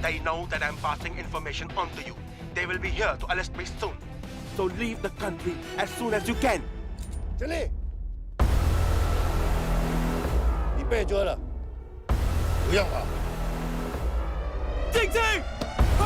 They know that I'm passing information on to you. They will be here to arrest me soon. So leave the country as soon as you can. 经理，你被捉了，不要跑。静静，快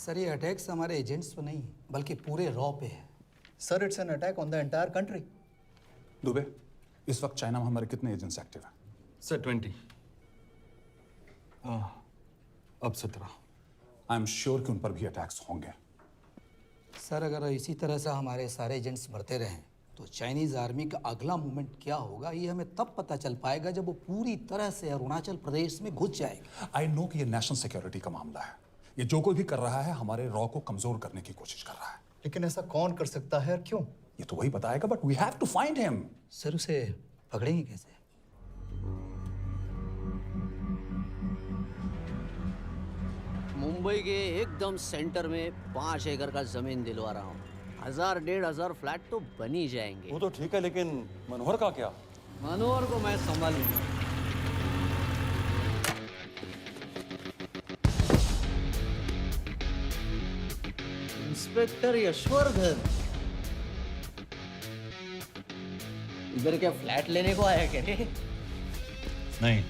！sir ये attacks हमारे agents पे नहीं बल्कि पूरे raw पे है। Sir it's an attack on the entire country. Dubey, इस वक्त चाइना में हमारे कितने एजेंट्स एक्टिव हैं? सर 20। अब 17। आई एम श्योर कि उन पर भी अटैक्स होंगे। सर अगर इसी तरह से हमारे सारे एजेंट्स बढ़ते रहें तो चाइनीज आर्मी का अगला मूवमेंट क्या होगा ये हमें तब पता चल पाएगा जब वो पूरी तरह से अरुणाचल प्रदेश में घुस जाएगा। आई नो कि ये नेशनल सिक्योरिटी का मामला है। ये जो कोई भी कर रहा है हमारे रॉ को कमजोर करने की कोशिश कर रहा है। लेकिन ऐसा कौन कर सकता है और क्यों? ये तो वही बताएगा, but we have to find him. Sir उसे पकड़ेंगे कैसे? मुंबई के एकदम सेंटर में 5 एकड़ का जमीन दिलवा रहा हूँ। 1000-1500 फ्लैट तो बन ही जाएंगे। वो तो ठीक है, लेकिन मनोहर का क्या? मनोहर को मैं संभालूंगा। इंस्पेक्टर यशवर्धन, इधर क्या फ्लैट लेने को आया क्या? नहीं,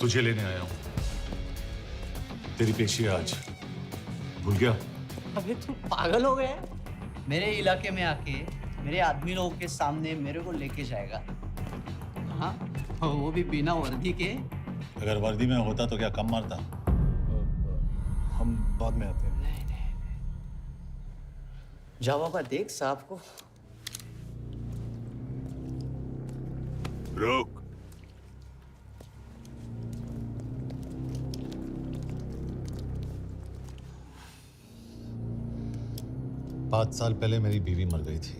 तुझे लेने आया हूं। तेरी पेशी आज भूल गया? अबे तुम पागल हो गए? मेरे इलाके में आके मेरे आदमी लोगों के सामने मेरे को लेके जाएगा? हाँ, वो भी बिना वर्दी के। अगर वर्दी में होता तो क्या कम मारता? हम बाद में आते हैं। जाओ बाबा, देख साहब को। रुक। पाँच साल पहले मेरी बीवी मर गई थी,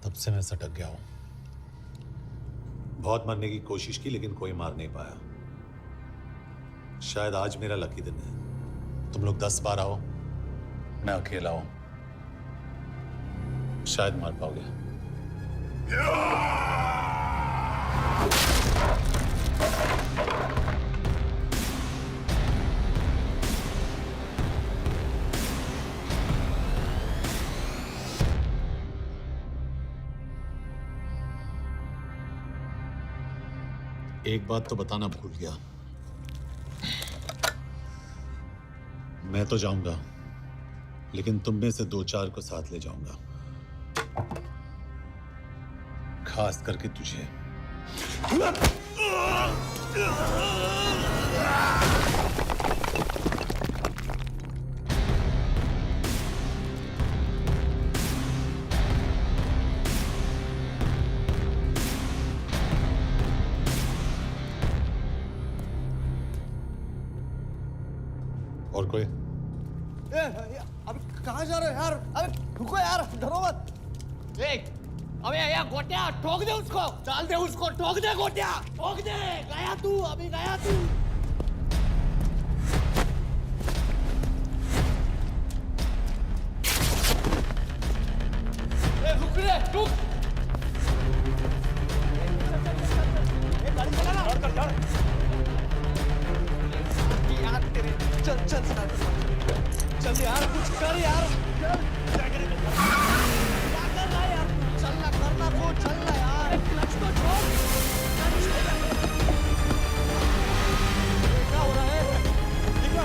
तब से मैं सटक गया हूं। बहुत मरने की कोशिश की लेकिन कोई मार नहीं पाया। शायद आज मेरा लकी दिन है। तुम लोग 10 बार आओ, मैं अकेला हूं, शायद मार पाओगे। एक बात तो बताना भूल गया, मैं तो जाऊंगा लेकिन तुम में से 2-4 को साथ ले जाऊंगा, खास करके तुझे। और कोई? अबे कहाँ जा रहे हो यार? अबे रुको यार, डरो मत। अबे यार गोटिया, ठोक दे उसको, डाल दे उसको, ठोक दे गोटिया, ठोक दे। गया तू, अभी गया तू। रुक रे, रुक। चल यार कुछ कर यार क्या कर रहा है यार चलना करना वो चलना यार क्लच को छोड़ क्या हो रहा है दिखा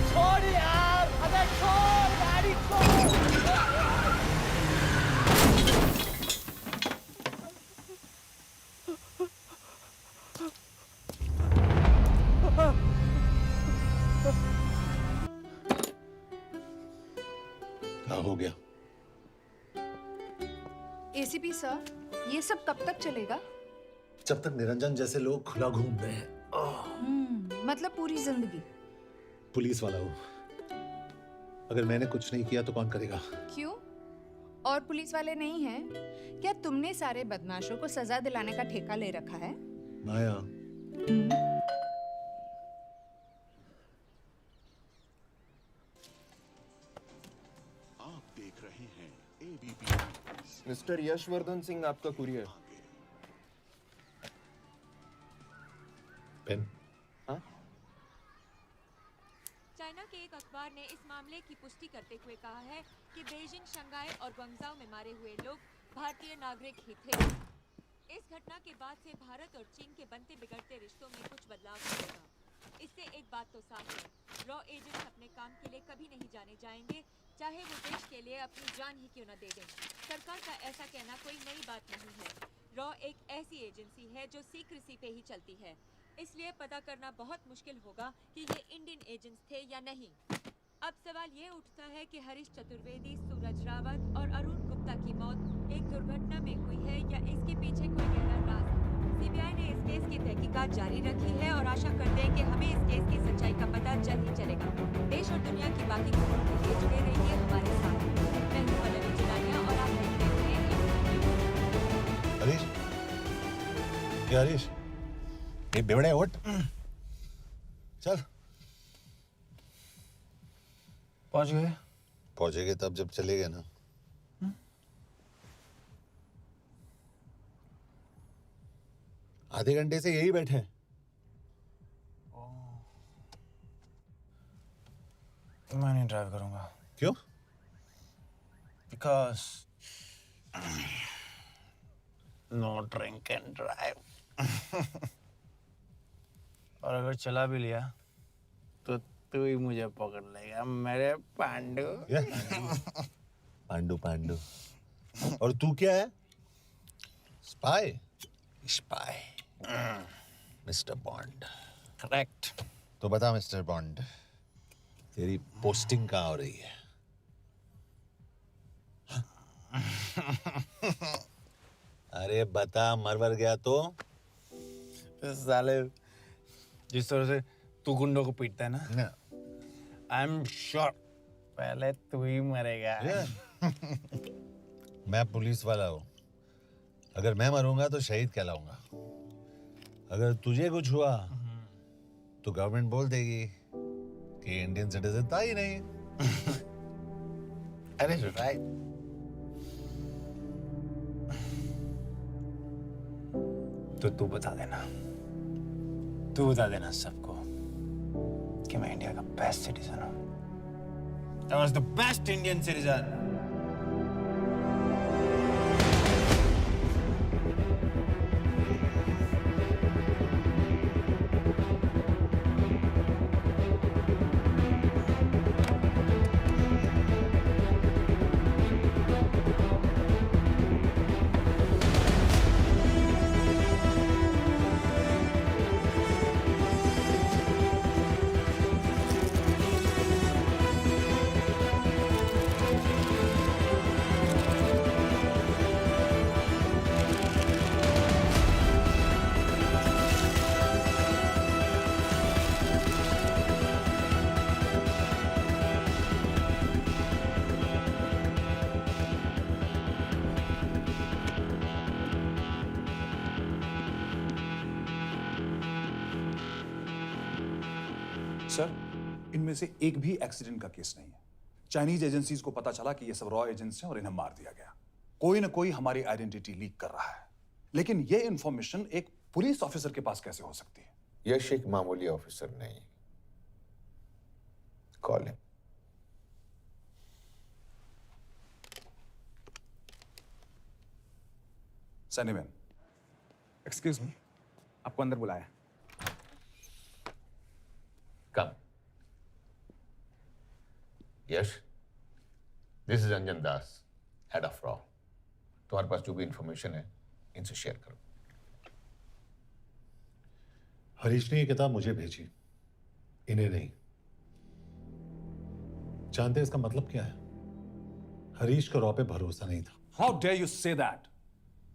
छोड़ यार अबे छोड़ गाड़ी छोड़ क्या हो गया? एसीपी सर, ये सब कब तक चलेगा? जब तक निरंजन जैसे लोग खुला घूम रहे हैं। मतलब पूरी जिंदगी? पुलिस वाला हूँ, अगर मैंने कुछ नहीं किया तो कौन करेगा? क्यों? और पुलिस वाले नहीं हैं? क्या तुमने सारे बदमाशों को सजा दिलाने का ठेका ले रखा है? माया, आप देख रहे हैं एबीपी। मिस्टर यशवर्धन सिंह आपका कुरियर। पेन। हाँ? चाइना के एक अखबार ने इस मामले की पुष्टि करते हुए कहा है कि बीजिंग, शंघाई और ग्वांगझाओ में मारे हुए लोग भारतीय नागरिक ही थे। इस घटना के बाद से भारत और चीन के बनते बिगड़ते रिश्तों में कुछ बदलाव होगा। इससे एक बात तो साफ है, रॉ एजेंट्स अपने काम के लिए कभी नहीं जाने जाएंगे, चाहे वो देश के लिए अपनी जान ही क्यों न दे दें। सरकार का ऐसा कहना कोई नई बात नहीं है। रॉ एक ऐसी एजेंसी है जो सीक्रेसी पे ही चलती है, इसलिए पता करना बहुत मुश्किल होगा कि ये इंडियन एजेंट्स थे या नहीं। अब सवाल ये उठता है कि हरीश चतुर्वेदी, सूरज रावत और अरुण गुप्ता की मौत एक दुर्घटना में हुई है या इसके पीछे कोई गहरा राज। सीबीआई ने इस केस की तहकीकात जारी रखी है और आशा करते हैं कि हमें इस केस की सच्चाई का पता जल्द ही चलेगा। देश और दुनिया की बाकी खबरों के लिए जुड़े रहिए हमारे साथ। मैं हूं पल्लवी चिरानिया और आप देख रहे हैं हरीश, क्या हरीश? ये बेवड़े उठ, चल। पहुंच गए? पहुंचेंगे तब जब चलेगा ना। आधे घंटे से यही बैठे हैं। मैं नहीं ड्राइव करूंगा। क्यों? Because no drink and drive. और अगर चला भी लिया तो तू ही मुझे पकड़ लेगा मेरे पांडू। पांडू पांडू। और तू क्या है? Spy? Spy. Mister bond. Correct. तो बता मिस्टर बॉन्ड, तेरी पोस्टिंग कहाँ हो रही है? अरे बता, मरवर गया तो? साले जिस तरह से तू गुंडों को पीटता है ना, आई एम श्योर पहले तू ही मरेगा। मैं पुलिस वाला हूँ, अगर मैं मरूंगा तो शहीद कहलाऊंगा। अगर तुझे कुछ हुआ तो गवर्नमेंट बोल देगी कि इंडियन सिटीजन था ही नहीं। अरे राइट। तो तू बता देना सबको कि मैं इंडिया का बेस्ट सिटीजन हूँ। I was the best Indian citizen. Sir, इनमें से एक भी एक्सीडेंट का केस नहीं है। चाइनीज एजेंसीज को पता चला कि ये सब रॉ एजेंट्स हैं और इन्हें मार दिया गया। कोई ना कोई हमारी आइडेंटिटी लीक कर रहा है, लेकिन ये इंफॉर्मेशन एक पुलिस ऑफिसर के पास कैसे हो सकती है? यश एक मामूली ऑफिसर नहीं। Call him. सैनीमैन, एक्सक्यूज मी, आपको अंदर बुलाया। Come. Yash, this is Anjan Das, head of रॉ। तुम्हारे पास जो भी इंफॉर्मेशन है इनसे शेयर करो। हरीश ने ये किताब मुझे भेजी, इन्हें नहीं। जानते हैं इसका मतलब क्या है? हरीश को रॉ पे भरोसा नहीं था। How dare you say that?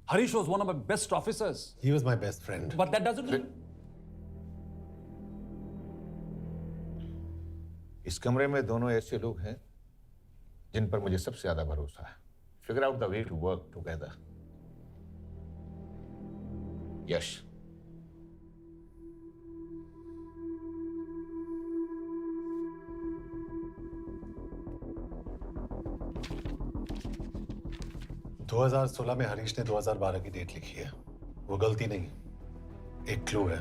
Harish was one of my best officers. He was my best friend. But that doesn't... इस कमरे में दोनों ऐसे लोग हैं जिन पर मुझे सबसे ज्यादा भरोसा है। Figure out the way to work together. Yash, दो 2016 में हरीश ने 2012 की डेट लिखी है। वो गलती नहीं, एक क्लू है।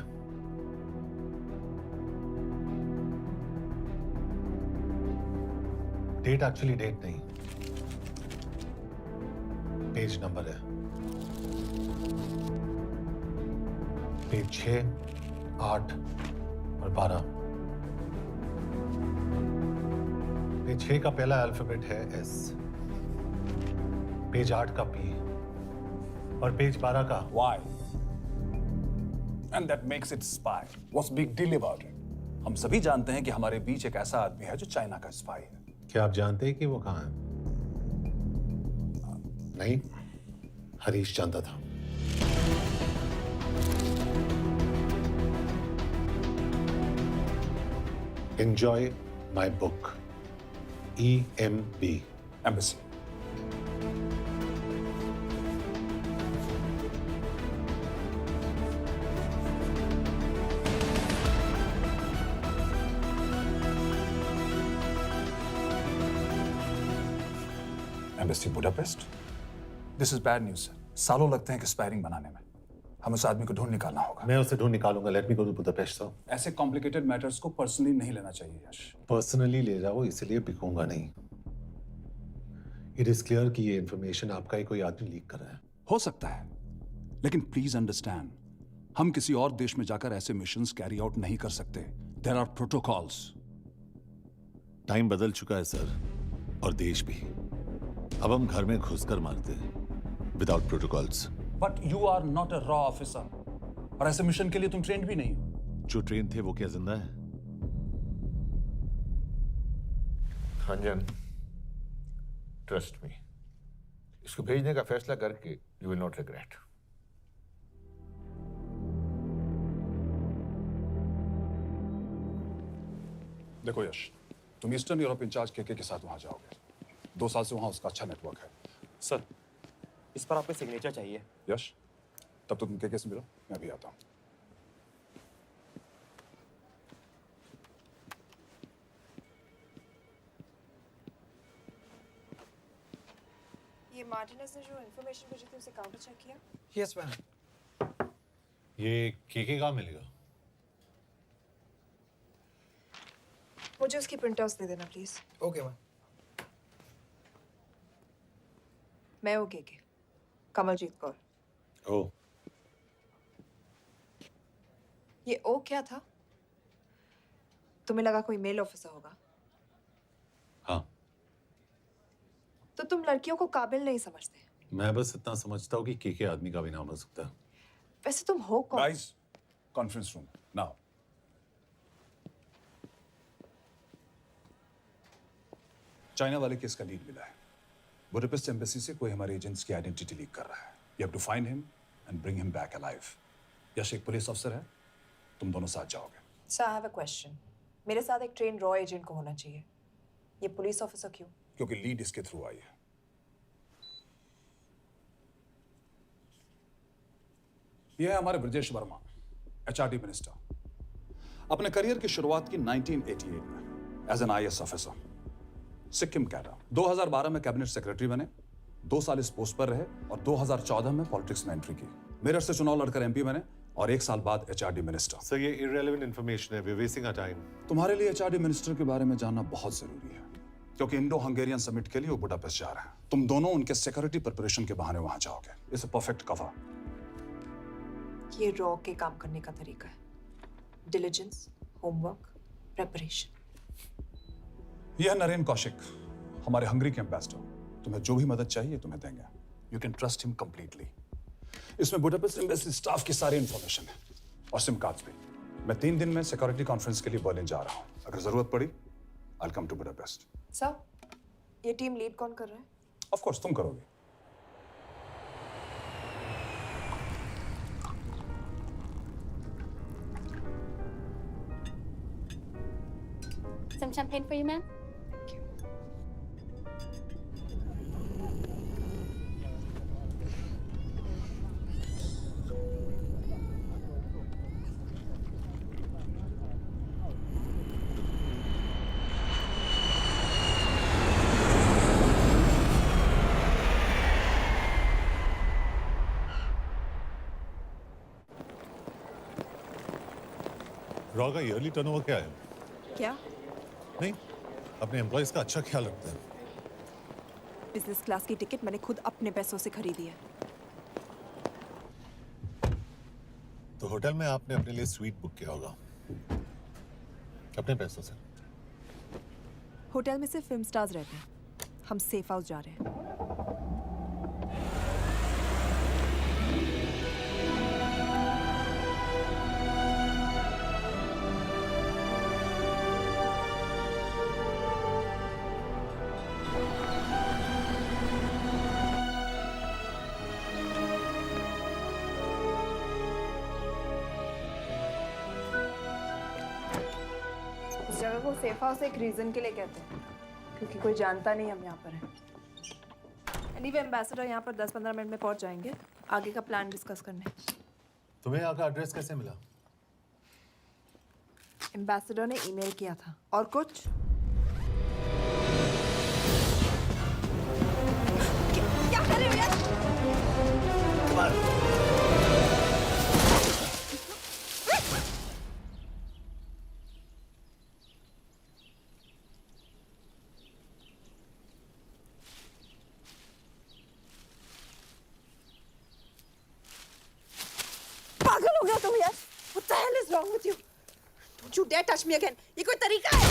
डेट एक्चुअली डेट नहीं, पेज नंबर है। पेज 6, 8 और 12। पेज 6 का पहला अल्फाबेट है एस, पेज 8 का पी और पेज 12 का Why? And that makes it spy. What's big deal about it? हम सभी जानते हैं कि हमारे बीच एक ऐसा आदमी है जो चाइना का स्पाई है। क्या आप जानते हैं कि वो कहाँ है? नहीं, हरीश जानता था। Enjoy my book. EMB. Embassy. Embassy Budapest? This is bad news, sir. सालों लगते हैं एक्सपायरिंग बनाने में। हम उस आदमी को ढूंढ निकालना होगा। मैं उसे ढूंढ निकालूंगा। Let me go to Budapest sir. ऐसे कॉम्प्लिकेटेड मैटर्स को पर्सनली नहीं लेना चाहिए यश। पर्सनली ले जाओ, इसलिए बिकूंगा नहीं। इट इज क्लियर कि ये इंफॉर्मेशन आपका ही कोई आदमी लीक कर रहा है। हो सकता है, लेकिन प्लीज अंडरस्टैंड, हम किसी और देश में जाकर ऐसे मिशंस कैरी आउट नहीं कर सकते। There are protocols. टाइम बदल चुका है सर, और देश भी। अब हम घर में घुसकर मारते हैं without protocols. But you are not a रॉ ऑफिसर, और ऐसे मिशन के लिए तुम ट्रेंड भी नहीं हो। जो ट्रेन थे वो क्या जिंदा है? अंजन, ट्रस्ट मी, इसको भेजने का फैसला करके यू विल नॉट रिग्रेट। देखो यश, तुम ईस्टर्न यूरोप इंचार्ज के साथ वहां जाओगे। 2 साल से वहां उसका अच्छा नेटवर्क है। सर, इस पर आपके सिग्नेचर चाहिए। यश, तब तो तुम के से मिलो, मैं भी आता हूं। ये मार्टिनेज ने जो इन्फॉर्मेशन भेजी थी उसे काउंटर चेक किया? Yes ma'am. ये के कहाँ मिलेगा? मुझे उसकी प्रिंटआउट्स दे देना प्लीज। Okay ma'am. मैं हूँ के कमलजीत कौर। ओ, ये ओ क्या था? तुम्हें लगा कोई मेल ऑफिसर होगा? हाँ। तो तुम लड़कियों को काबिल नहीं समझते? मैं बस इतना समझता हूँ कि के आदमी का भी नाम हो सकता है। वैसे तुम हो कौन? Guys, conference room now. China वाले केस का लीड मिला है। बुडापेस्ट एम्बेसी से कोई हमारे एजेंट्स की आइडेंटिटी लीक कर रहा है। You have to find him and bring him back alive. Yash एक पुलिस ऑफिसर है, तुम दोनों साथ जाओगे। Sir, I have a question. मेरे साथ एक ट्रेन रॉ एजेंट को होना चाहिए। ये पुलिस ऑफिसर क्यों? क्योंकि लीड इसके थ्रू आई है। ये है हमारे ब्रजेश वर्मा, HRD मिनिस्टर। अपने करियर की शुरुआत की 1988 में as an IAS officer, Sikkim cadre. 2012 में कैबिनेट सेक्रेटरी बने, 2 साल इस पोस्ट पर रहे और 2014 में पॉलिटिक्स में एंट्री की। मेरठ से चुनाव लड़कर MP बने और 1 साल बाद HRD मिनिस्टर। सर, ये irrelevant information है, we're wasting our time। तुम्हारे लिए HRD मिनिस्टर के बारे में जानना बहुत जरूरी है, क्योंकि इंडो हंगेरियन समिट के लिए वो बुडापेस्ट जा रहे हैं। तुम दोनों उनके सिक्योरिटी प्रिपरेशन के बहाने वहां जाओगे। It's a perfect cover. ये रॉ के काम करने का तरीका है। Diligence, homework, preparation. यह नरेन कौशिक, हमारे हंगरी के एम्बेसडर। तुम्हें जो भी मदद चाहिए तुम्हें देंगे। You can trust him completely. इसमें बुडापेस्ट एम्बेसी स्टाफ की सारी इंफॉर्मेशन है और सिम कार्ड्स भी। मैं 3 दिन में सिक्योरिटी कॉन्फ्रेंस के लिए बर्लिन जा रहा हूँ। अगर जरूरत पड़ी I'll come to Budapest। Sir, ये टीम लीड कौन कर रहा है? Of course, तुम करोगे। Some champagne for you, ma'am? Raw का ईयरली टर्नओवर क्या है? क्या? नहीं, अपने एम्प्लॉइज का अच्छा ख्याल रखते हैं। बिजनेस क्लास की टिकट मैंने खुद अपने पैसों से खरीदी है। तो होटल में आपने अपने लिए स्वीट बुक किया होगा अपने पैसों से। होटल में सिर्फ फिल्म स्टार्स रहते हैं। हम सेफ हाउस जा रहे हैं। इस जगह को सेफ हाउस एक रीजन के लिए कहते हैं, क्योंकि कोई जानता नहीं हम यहाँ पर हैं। एनीवे, एम्बेसडर यहाँ पर 10-15 मिनट में पहुँच जाएंगे आगे का प्लान डिस्कस करने। तुम्हें यहाँ का एड्रेस कैसे मिला? एम्बेसडर ने ईमेल किया था। और कुछ? क्या कर रहे हो यार? पागल हो गया तुम यार? What the hell is wrong with you? Don't you dare touch me again. ये कोई तरीका है?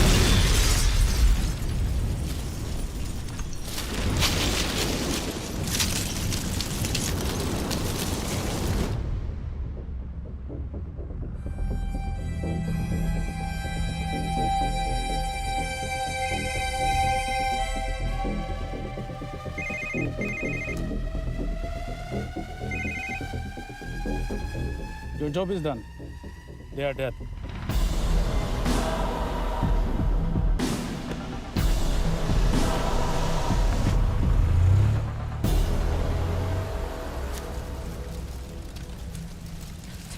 Your job is done. They are dead.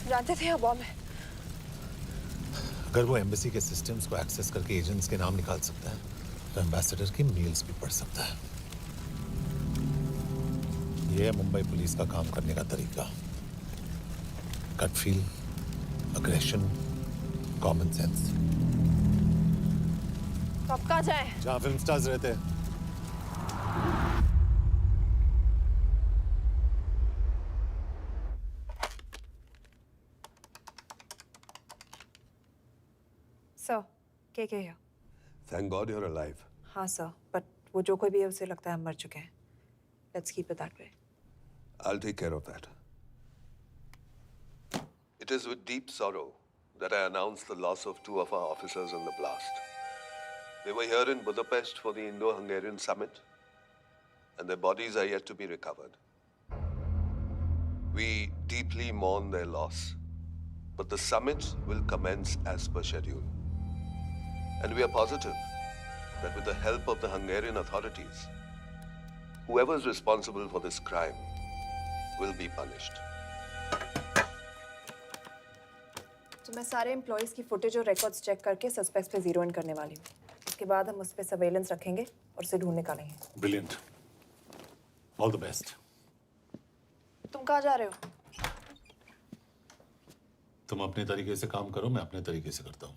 जानते थे बॉम्ब है। अगर वो एम्बेसी के सिस्टम्स को एक्सेस करके एजेंट्स के नाम निकाल सकता है, तो एम्बेसडर की मेल्स भी पढ़ सकता है। ये है मुंबई पुलिस का काम करने का तरीका। Gut feel, aggression, common sense. तो अब कहाँ जाए? जहाँ फिल्म स्टार्स रहते हैं। सर, क्या है? Thank God you're alive. हाँ सर, बट वो जो कोई भी है उसे लगता है हम मर चुके हैं। Let's keep it that way. I'll take care of that. It is with deep sorrow that I announce the loss of 2 of our officers in the blast. They were here in Budapest for the Indo-Hungarian summit, and their bodies are yet to be recovered. We deeply mourn their loss, but the summit will commence as per schedule. And we are positive that with the help of the Hungarian authorities, whoever is responsible for this crime will be punished. तो मैं सारे employees की footage और records check करके suspects पे zero in करने वाली हूँ। उसके बाद हम उस पर सर्वेलेंस रखेंगे और उसे ढूंढ निकालेंगे। Brilliant, all the best. तुम कहाँ जा रहे हो? तुम अपने तरीके से काम करो, मैं अपने तरीके से करता हूँ।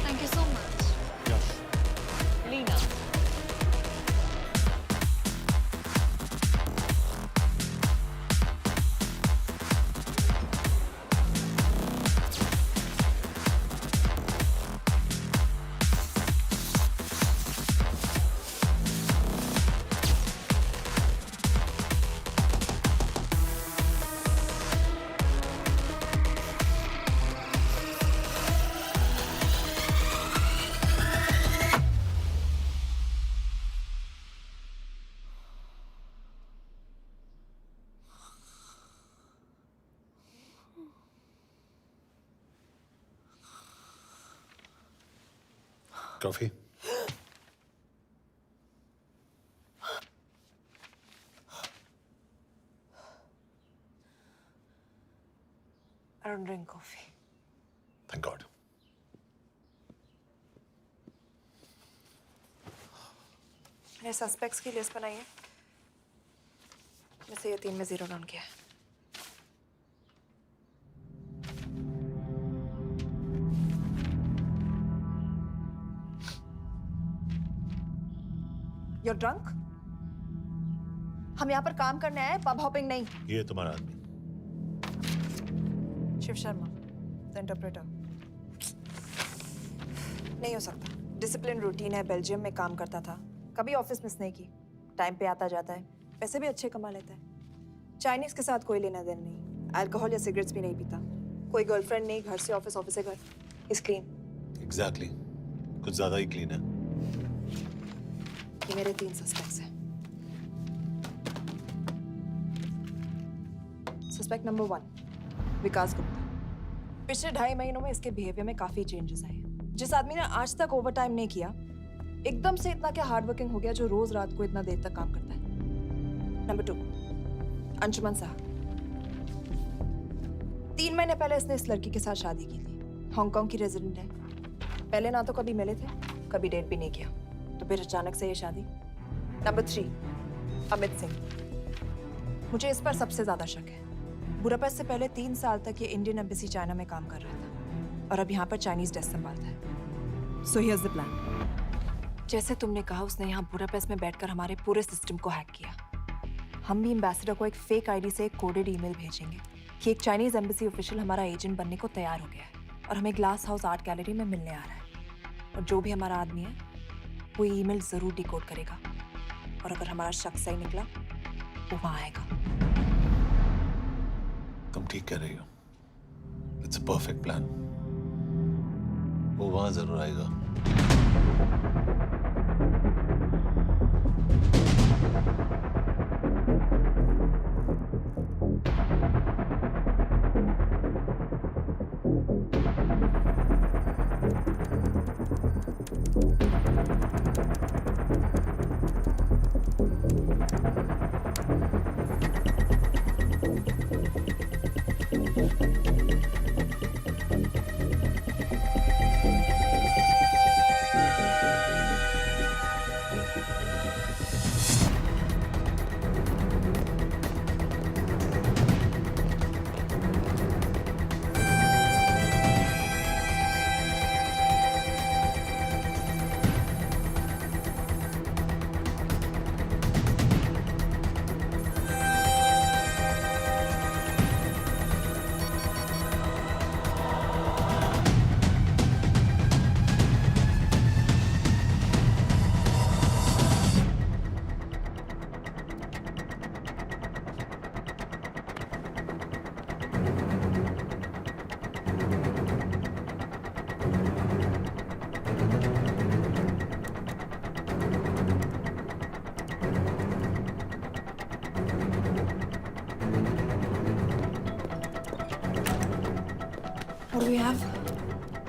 Thank you so much. Lena. Trophy. I don't drink coffee. Thank God. मैंने सस्पेक्ट्स की लिस्ट बनाई है। वैसे ये 3 में जीरो डाउन किया है। You're drunk? हम यहाँ पर काम करने आए, पब हॉपिंग नहीं। ये तुम्हारा आदमी। Shiv Sharma, the interpreter. नहीं हो सकता। डिसिप्लिन रूटीन है, बेल्जियम में काम करता था, कभी ऑफिस मिस नहीं की, टाइम पे आता जाता है, पैसे भी अच्छे कमा लेता है। चाइनीज के साथ कोई लेना देना नहीं, अल्कोहल या सिगरेट्स भी नहीं पीता, कोई गर्लफ्रेंड नहीं, घर से ऑफिस, ऑफिस से घर। Is clean. एग्जैक्टली, कुछ ज्यादा ही क्लीन है। ये मेरे 3 सस्पेक्ट्स हैं। सस्पेक्ट नंबर 1, विकास गुप्ता। पिछले 2.5 महीनों में इसके बिहेवियर में काफी चेंजेस आए। जिस आदमी ने आज तक ओवर टाइम नहीं किया, एकदम से इतना क्या हार्ड वर्किंग हो गया जो रोज रात को इतना देर तक काम करता है। नंबर 2, अंशुमन साहब। 3 महीने पहले इसने इस लड़की के साथ शादी की थी, हांगकांग की रेजिडेंट है। पहले ना तो कभी मिले थे, कभी डेट भी नहीं किया, तो फिर अचानक से ये शादी। नंबर 3, अमित सिंह। मुझे इस पर सबसे ज्यादा शक है। बुडापेस्ट से पहले 3 साल तक ये इंडियन एम्बेसी चाइना में काम कर रहा था और अब यहाँ पर चाइनीज डेस्क संभालता है। So here's the plan. जैसे तुमने कहा, उसने यहाँ बुडापेस्ट में बैठकर हमारे पूरे सिस्टम को हैक किया। हम भी एम्बेसडर को एक फेक आईडी से एक कोडेड ईमेल भेजेंगे कि एक चाइनीज एम्बेसी ऑफिशियल हमारा एजेंट बनने को तैयार हो गया है और हमें ग्लास हाउस आर्ट गैलरी में मिलने आ रहा है। और जो भी हमारा आदमी है वो ईमेल जरूर डिकोड करेगा और अगर हमारा शक सही निकला वो वहां आएगा। तुम ठीक कह रही हो। It's a perfect plan. वो वहां जरूर आएगा। we have?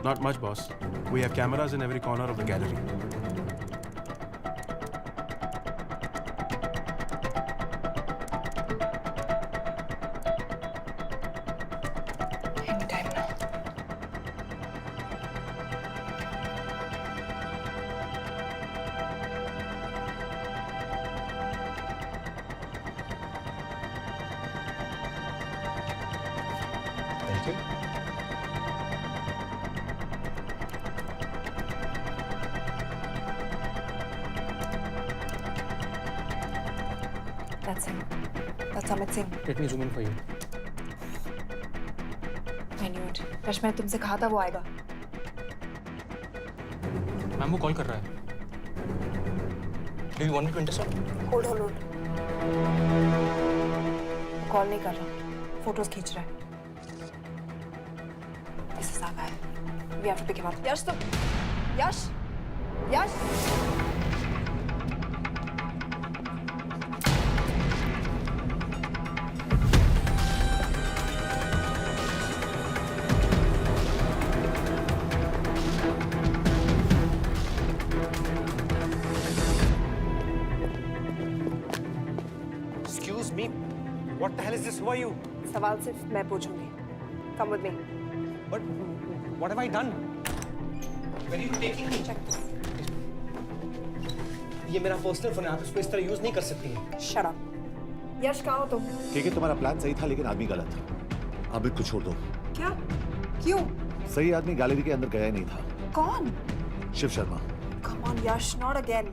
Not much, boss. We have cameras in every corner of the gallery. Anytime now. Thank you. That's him. That's Amit Singh. Let me zoom in for you. I knew it. Rush मैंने तुमसे कहा था वो आएगा. Ma'am वो call कर रहा है. Do you want me to intercept? Hold. Call नहीं कर रहा. फोटोज खींच रहा है. इससे साफ है. We have to pick him up. यश तुम. यश. Excuse me. What the hell is this? Who are you? सवाल सिर्फ मैं पूछूंगी. Come with me. But what have I done? Where are you taking me? Check this. ये मेरा personal phone है. आप इसको इस तरह यूज नहीं कर सकती हैं. Shut up. यश कहाँ हो तुम? ठीक है, तुम्हारा प्लान सही था लेकिन आदमी गलत. अमित को छोड़ दो. क्या? क्यों? सही आदमी गैलरी के अंदर गया ही नहीं था. कौन? Shiv Sharma. Come on Yash, not again.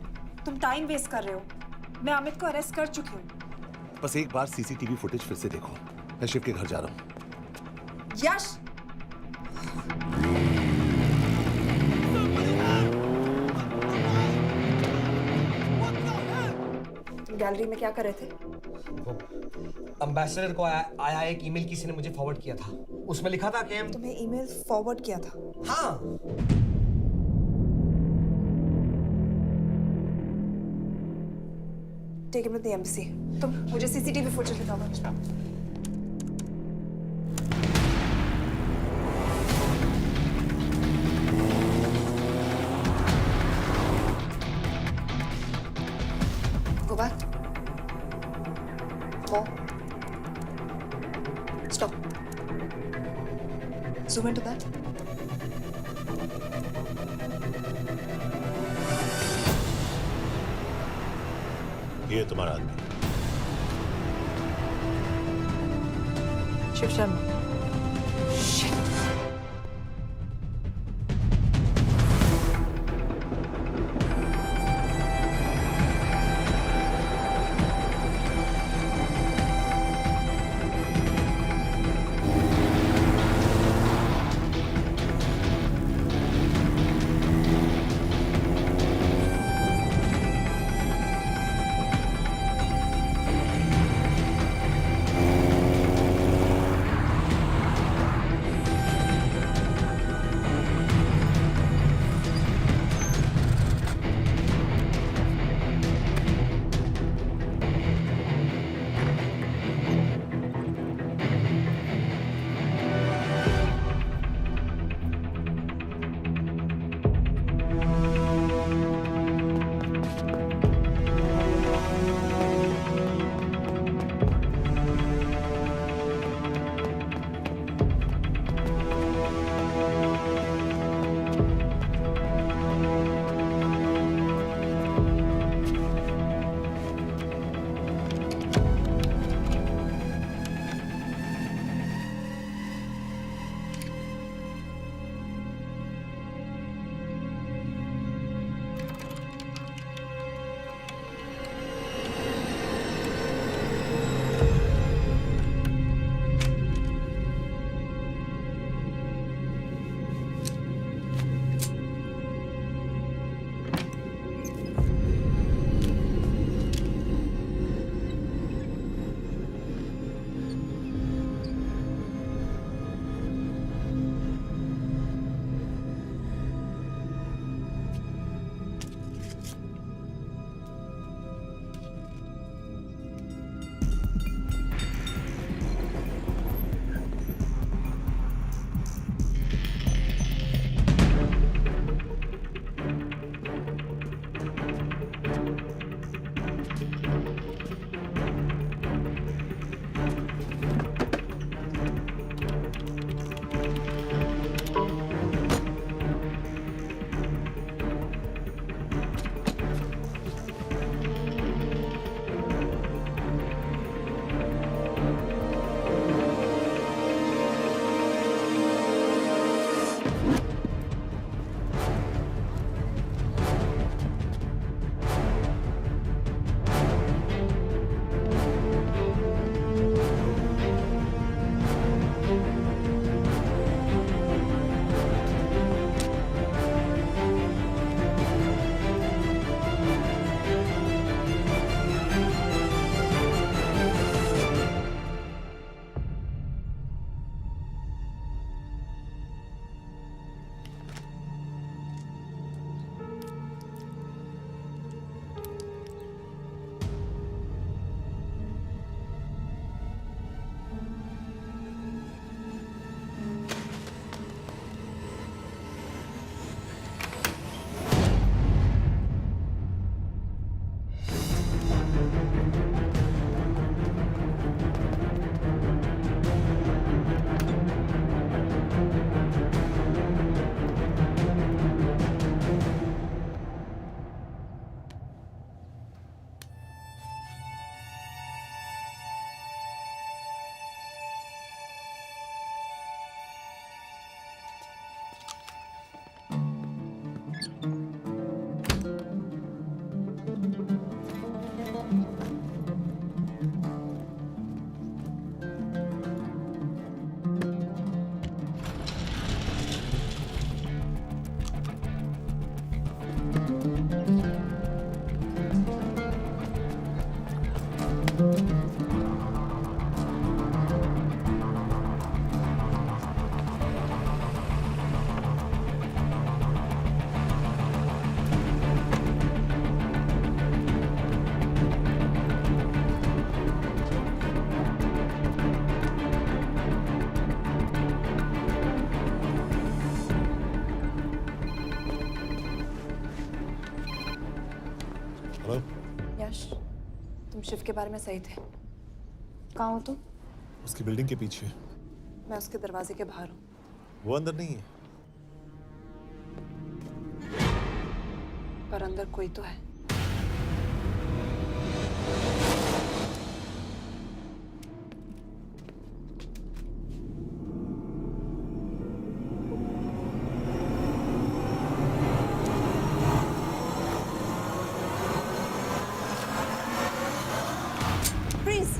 तुम टाइम वेस्ट कर रहे हो. मैं अमित को अरेस्ट कर चुकी हूँ. बस एक बार सीसीटीवी फुटेज फिर से देखो. मैं शिव के घर जा रहा हूँ. यश! तुम गैलरी में क्या कर रहे थे? एम्बेसडर को आया एक ईमेल किसी ने मुझे फॉरवर्ड किया था. उसमें लिखा था कि हम तुम्हें ईमेल फॉरवर्ड किया था? हाँ. Take him to the embassy. तुम मुझे सीसीटीवी फुटेज दिखाओ. Go back. More. Stop. Zoom into that. ये तुम्हारा आदमी. शिव शर्मा. हेलो यश, तुम शिव के बारे में सही थे। कहाँ हो तुम? उसकी बिल्डिंग के पीछे। मैं उसके दरवाजे के बाहर हूँ। वो अंदर नहीं है। पर अंदर कोई तो है। Freeze!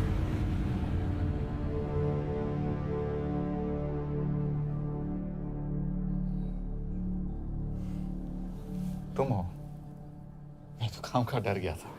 तुम हो? मैं तो काम का डर गया था।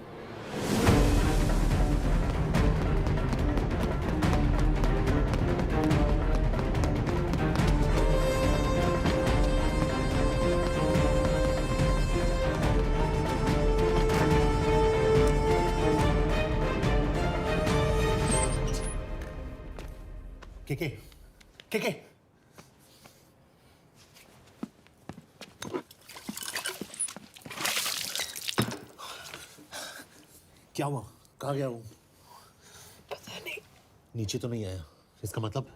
के क्या हुआ? कहाँ गया वो? पता नहीं। नीचे तो नहीं आया, इसका मतलब?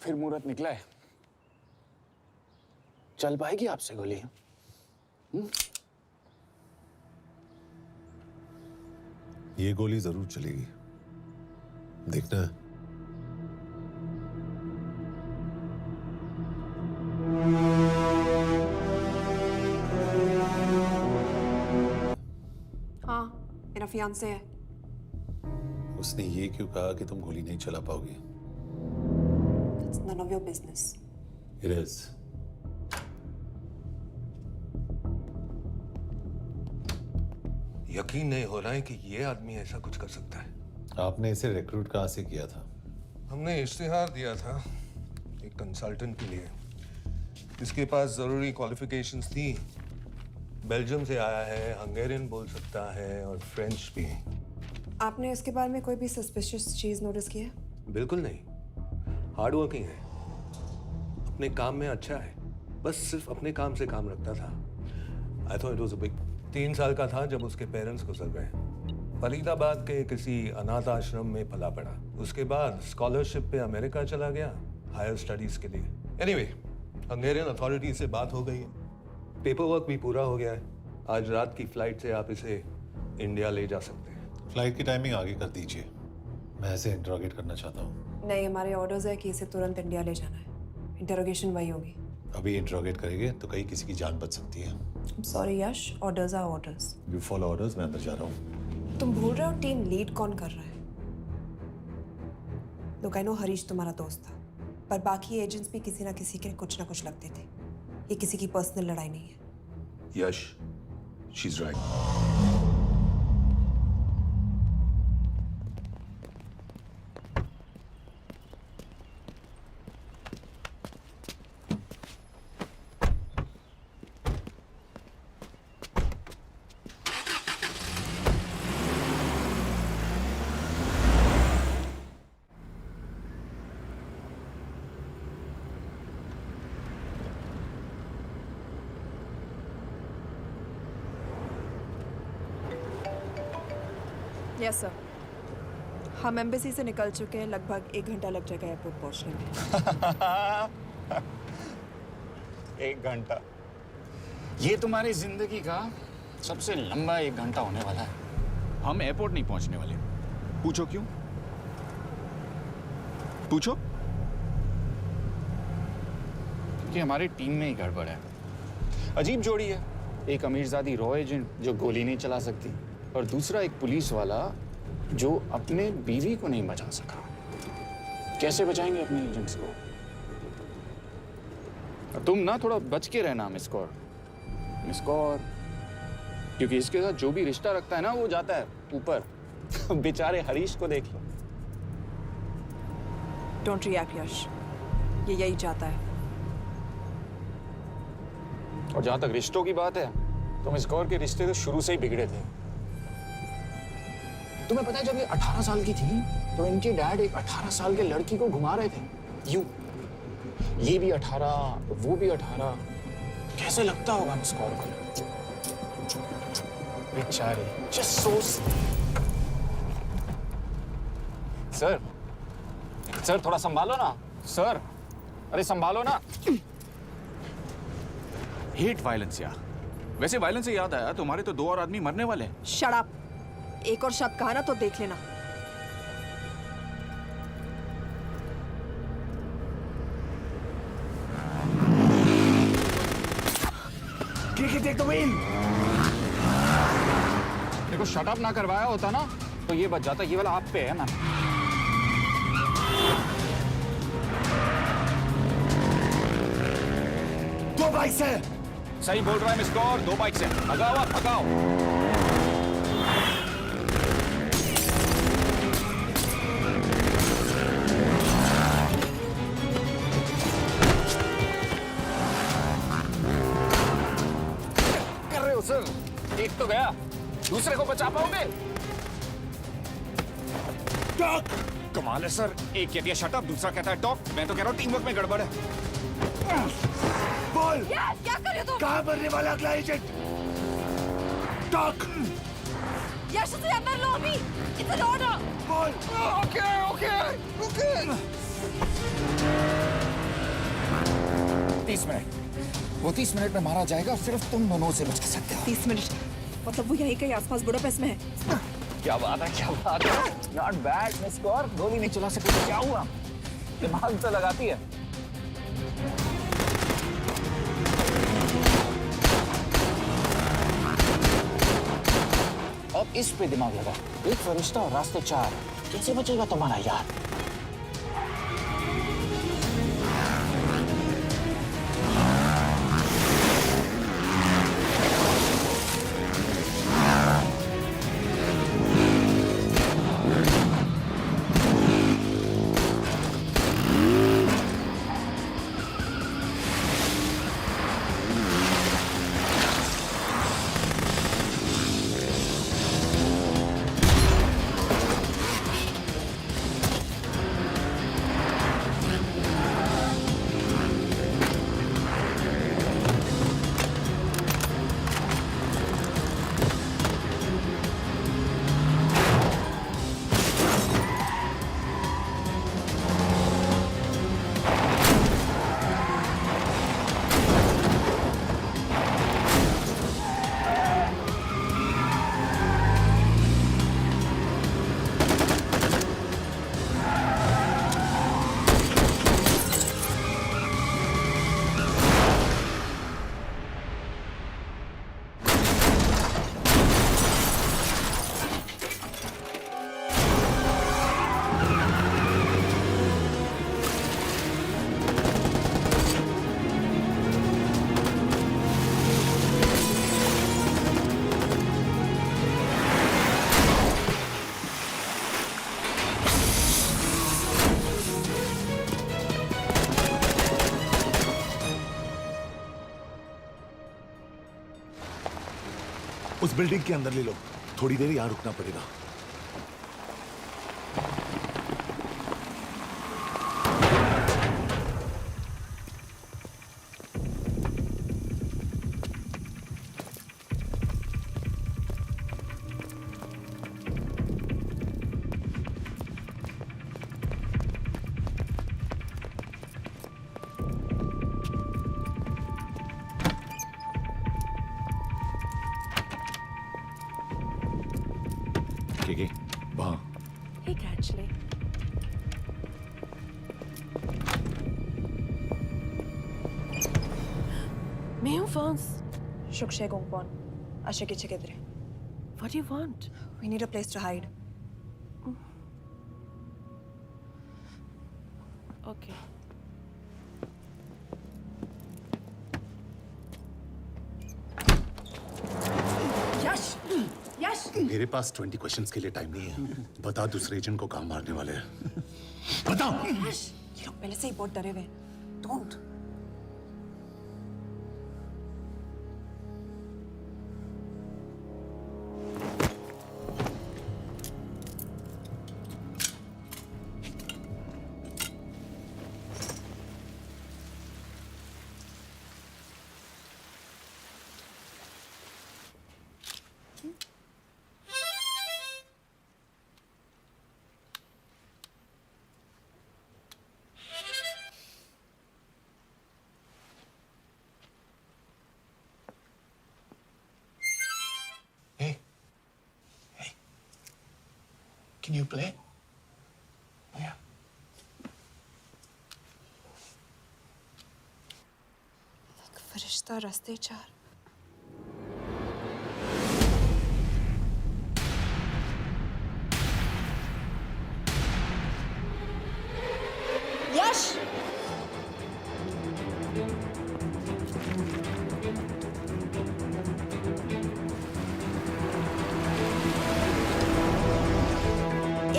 आखिर मुहूर्त निकला है। चल पाएगी आपसे गोली? ये गोली जरूर चलेगी, देखना। हाँ, मेरा फियांसे है। उसने ये क्यों कहा कि तुम गोली नहीं चला पाओगी? It's none of your business. It is. यकीन नहीं हो रहा है कि ये आदमी ऐसा कुछ कर सकता है। आपने इसे रिक्रूट कहाँ से किया था? हमने इश्तिहार दिया था एक कंसल्टेंट के लिए, जिसके पास जरूरी क्वालिफिकेशंस थी। बेल्जियम से आया है, हंगेरियन बोल सकता है और फ्रेंच भी। आपने इसके बारे में कोई भी सस्पिशियस चीज नोटिस की है? बिल्कुल नहीं, हार्ड वर्किंग है, अपने काम में अच्छा है, बस सिर्फ अपने काम से काम रखता था। I thought it was a big. 3 साल का था जब उसके पेरेंट्स गुजर गए। फरीदाबाद के किसी अनाथ आश्रम में पला पड़ा। उसके बाद स्कॉलरशिप पे अमेरिका चला गया हायर स्टडीज के लिए। एनीवे, हंगेरियन अथॉरिटी से बात हो गई है, पेपर वर्क भी पूरा हो गया है। आज रात की फ्लाइट से आप इसे इंडिया ले जा सकते हैं। फ्लाइट की टाइमिंग आगे कर दीजिए, मैं इसे इंटरोगेट करना चाहता हूँ। नहीं, हमारे ऑर्डर्स है कि इसे तुरंत इंडिया ले जाना है। इंटरोगेशन वही होगी। अभी इंटरोगेट करेंगे तो कहीं किसी की जान बच सकती है। Sorry Yash, orders are orders. You follow orders, मैं अंदर जा रहा हूँ। तुम भूल रहे हो टीम लीड कौन कर रहा है? लोग आई नो हरीश तुम्हारा दोस्त था, पर बाकी एजेंट्स भी किसी ना किसी के कुछ ना कुछ लगते थे। ये किसी की पर्सनल लड़ाई नहीं है। Yash, she is right. Yes sir, हम एम्बेसी से निकल चुके हैं। लगभग 1 घंटा लग जाएगा एयरपोर्ट पहुंचने में। 1 घंटा? ये तुम्हारी जिंदगी का सबसे लंबा 1 घंटा होने वाला है। हम एयरपोर्ट नहीं पहुंचने वाले। पूछो क्यों? पूछो। क्योंकि हमारी टीम में ही गड़बड़ है। अजीब जोड़ी है, एक अमीरजादी रॉ एजेंट जो गोली नहीं चला सकती, और दूसरा एक पुलिस वाला जो अपने बीवी को नहीं बचा सका। कैसे बचाएंगे अपने एजेंट्स को? तुम ना थोड़ा बच के रहना मिस कौर। मिस कौर, क्योंकि इसके साथ जो भी रिश्ता रखता है ना वो जाता है ऊपर। बेचारे हरीश को देख लो। डोंट रिएक्ट यश, ये यही चाहता है। और जहां तक रिश्तों की बात है, तो मिस कौर के रिश्ते तो शुरू से ही बिगड़े थे। तुम्हें पता है जब ये 18 साल की थी तो इनके डैड एक 18 साल के लड़की को घुमा रहे थे यूं। ये भी 18, वो भी 18। कैसे लगता होगा मिस कौर को? बेचारे, जस्ट सो। सर थोड़ा संभालो ना सर। अरे संभालो ना। हेट वायलेंस यार। वैसे वायलेंस से याद आया, तुम्हारे तो 2 और आदमी मरने वाले हैं। Shut up. एक और शब्द कहा ना तो देख लेना। Take the wheel. देखो शट अप ना करवाया होता ना तो ये बच जाता। ये वाला आप पे है ना। दो बाइक्स है। सही बोल रहा है मिस कौर, 2 बाइक्स है। भगाओ आप, भगाओ। सर एक तो गया, दूसरे को बचा पाओगे? टॉक। कमाल है सर, एक कहती है शट अप, दूसरा कहता है टॉक। मैं तो कह रहा हूँ टीम वर्क में गड़बड़ है। बोल क्या कर रहे हो तुम? कहाँ मरने वाला अगला एजेंट? टॉक। यश से अंदर लो अभी। It's an order. बोल। Okay okay okay. वो 30 मिनट में मारा जाएगा, सिर्फ तुम दोनों से बच सकते हो। 30 मिनट मतलब वो यहीं कहीं आसपास बुडापेस्ट में है। क्या बात है, क्या बात है। नॉट बैड मिस कौर, गोली नहीं चला सके तो क्या हुआ, दिमाग तो लगाती है। अब इस पे दिमाग लगा, एक फरिश्ता और रास्ते 4, कैसे बचेगा तुम्हारा यार। उस बिल्डिंग के अंदर ले लो, थोड़ी देर यहां रुकना पड़ेगा। वहां ठीक है एक्चुअली। मैं हूँ फ्रांस। शुक्शे गोंगपॉन। आशा की चिकित्रे। What do you want? We need a place to hide. Okay. यश, यश। मेरे पास 20 क्वेश्चंस के लिए टाइम नहीं है। बता दूसरे एजेंट को कहाँ मारने वाले हैं। बताओ। यश, ये लोग पहले से ही बहुत डरे हुए हैं। Don't. Can you play? Yeah. एक फरिश्ता रास्ते 4। यश!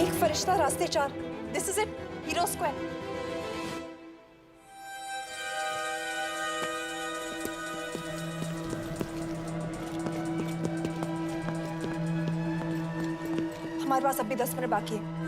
एक फरिश्ता रास्ते 4। This is it. Hero Square. हमारे पास अभी 10 मिनट बाकी है।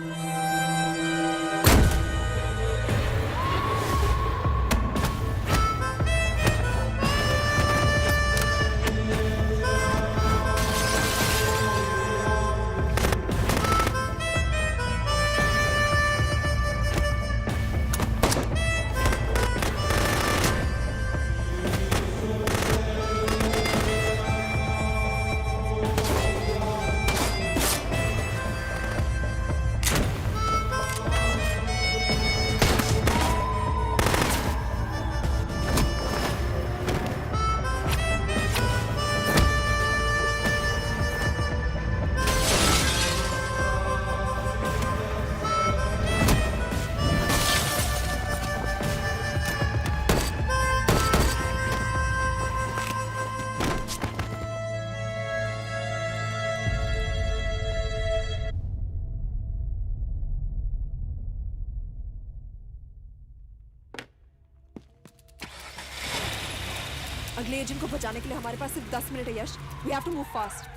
अगले एजेंट को बचाने के लिए हमारे पास सिर्फ 10 मिनट है Yash. We have to move fast.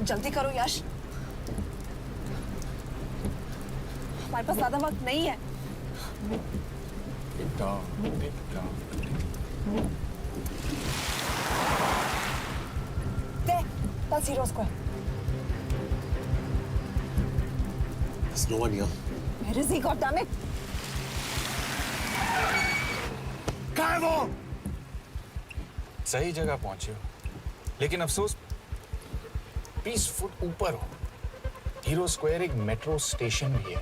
जल्दी करो यश, हमारे पास ज्यादा वक्त नहीं है। That's Hero Square. There's no one here. Where is he? God damn it! कहाँ है वो? सही जगह पहुंचे हो, लेकिन अफसोस 20 फुट ऊपर हो। हीरो स्क्वायर एक मेट्रो स्टेशन भी है।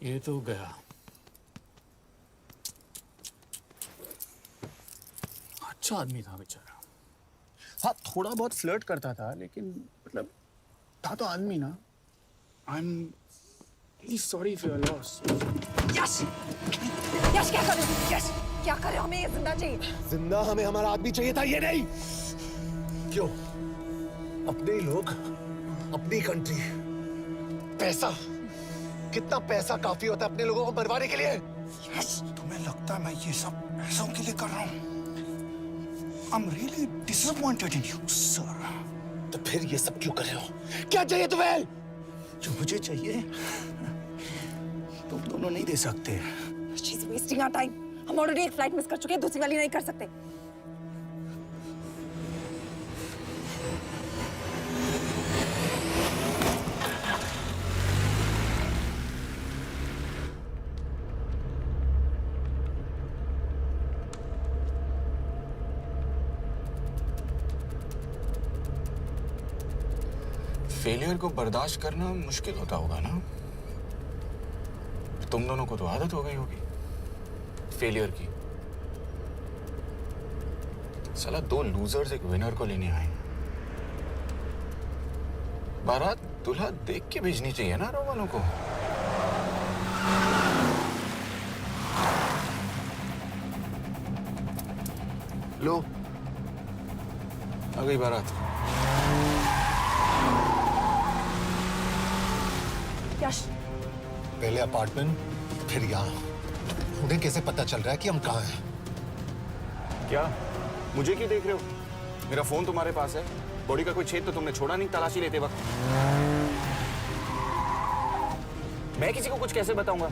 ये तो गया। अच्छा आदमी था बेचारा। हाँ, थोड़ा बहुत फ्लर्ट करता था, लेकिन मतलब था तो आदमी ना। I'm really sorry for your loss. यश! यश क्या कर रहे हो? यश! क्या कर रहे हो? हमें ये जिंदा चाहिए। जिंदा हमें हमारा आदमी चाहिए था, ये नहीं। क्यों? अपने लोग, अपनी कंट्री, पैसा, कितना पैसा काफी होता है अपने लोगों को मरवाने के लिए? यश, तुम्हें लगता है मैं ये सब पैसों के लिए कर रहा हूँ? I'm really disappointed in you, sir. तो फिर ये सब क्यों कर रहे हो? क्या चाहिए तुम्हें? जो मुझे चाहिए तुम दोनों नहीं दे सकते। She's wasting our time. हम ऑलरेडी एक फ्लाइट मिस कर चुके हैं, दूसरी वाली नहीं कर सकते। फेलियर को बर्दाश्त करना मुश्किल होता होगा ना? तुम दोनों को तो आदत हो गई होगी फेलियर की। साला 2 लूजर्स एक विनर को लेने आए। बारात दूल्हा देख के भेजनी चाहिए ना रो वालों को। लो, आ गई बारात। यश, पहले अपार्टमेंट, फिर यहाँ। उन्हें कैसे पता चल रहा है कि हम कहाँ हैं? क्या मुझे क्यों देख रहे हो? मेरा फोन तुम्हारे पास है। बॉडी का कोई छेद तो तुमने छोड़ा नहीं तलाशी लेते वक्त। मैं किसी को कुछ कैसे बताऊंगा?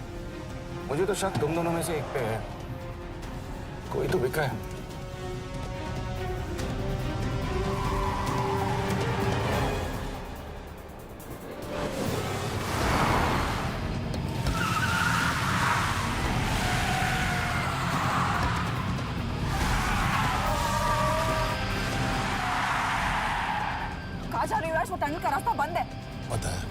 मुझे तो शक तुम दोनों में से एक पे है। कोई तो बिका है। कहाँ जा रही हो यश? वो टनल का रास्ता बंद है। पता है।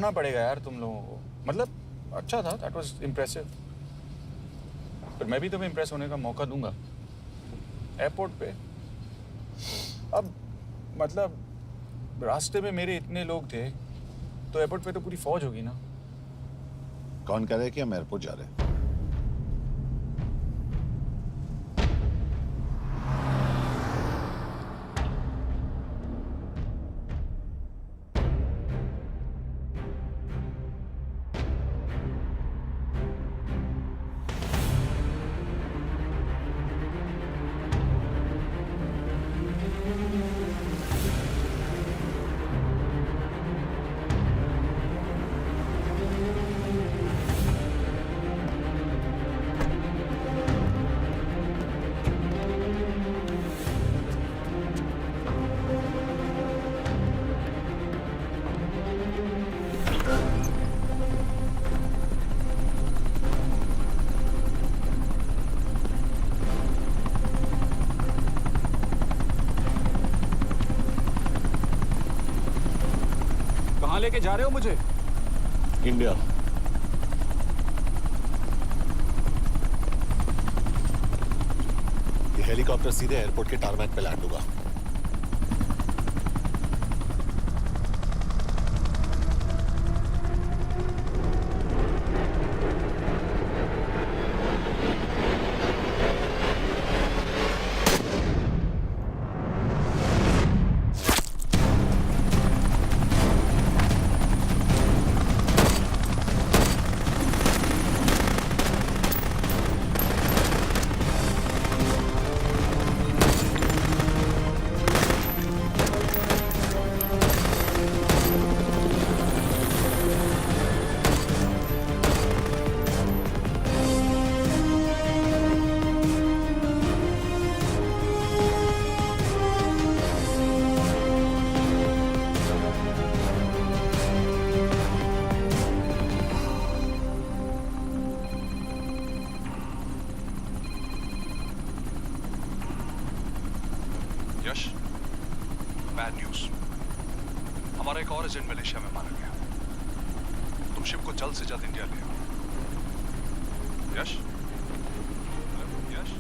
करना पड़ेगा यार तुम लोगों को। मतलब अच्छा था, दैट वाज इम्प्रेसिव। पर मैं भी तुम्हें इम्प्रेस होने का मौका दूंगा एयरपोर्ट पे। अब मतलब रास्ते में मेरे इतने लोग थे, तो एयरपोर्ट पे तो पूरी फौज होगी ना। कौन कह रहा है कि हम एयरपोर्ट जा रहे हैं? कहाँ लेके जा रहे हो मुझे? इंडिया। ये हेलीकॉप्टर सीधे एयरपोर्ट के टारमैक पे लैंड होगा। यश, बैड न्यूज। हमारा एक और एजेंट मलेशिया में मारा गया। तुम शिप को जल्द से जल्द इंडिया ले आओ। यश, यश।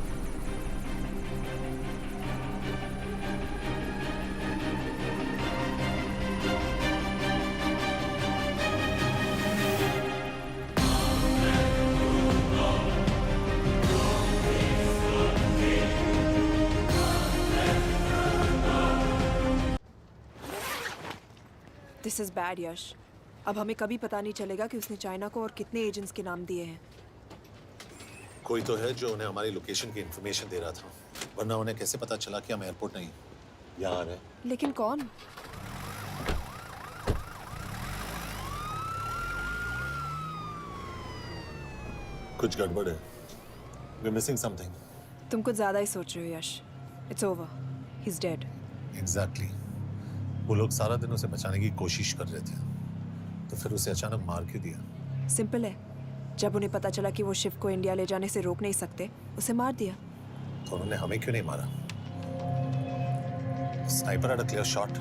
दिस इज बैड यश। अब हमें कभी पता नहीं चलेगा कि उसने चाइना को और कितने एजेंट्स के नाम दिए हैं। कोई तो है जो उन्हें हमारी लोकेशन की इंफॉर्मेशन दे रहा था, वरना उन्हें कैसे पता चला कि हम एयरपोर्ट नहीं यहाँ आ रहे हैं? लेकिन कौन? कुछ गड़बड़ है। We're missing something. तुम कुछ ज्यादा ही सोच रहे हो Yash. It's over, he is dead. Exactly. वो लोग सारा दिन उसे बचाने की कोशिश कर रहे थे, तो फिर उसे अचानक मार क्यों दिया? सिंपल है, जब उन्हें पता चला कि वो शिव को इंडिया ले जाने से रोक नहीं सकते, उसे मार दिया। तो उन्होंने हमें क्यों नहीं मारा? Sniper had a clear shot.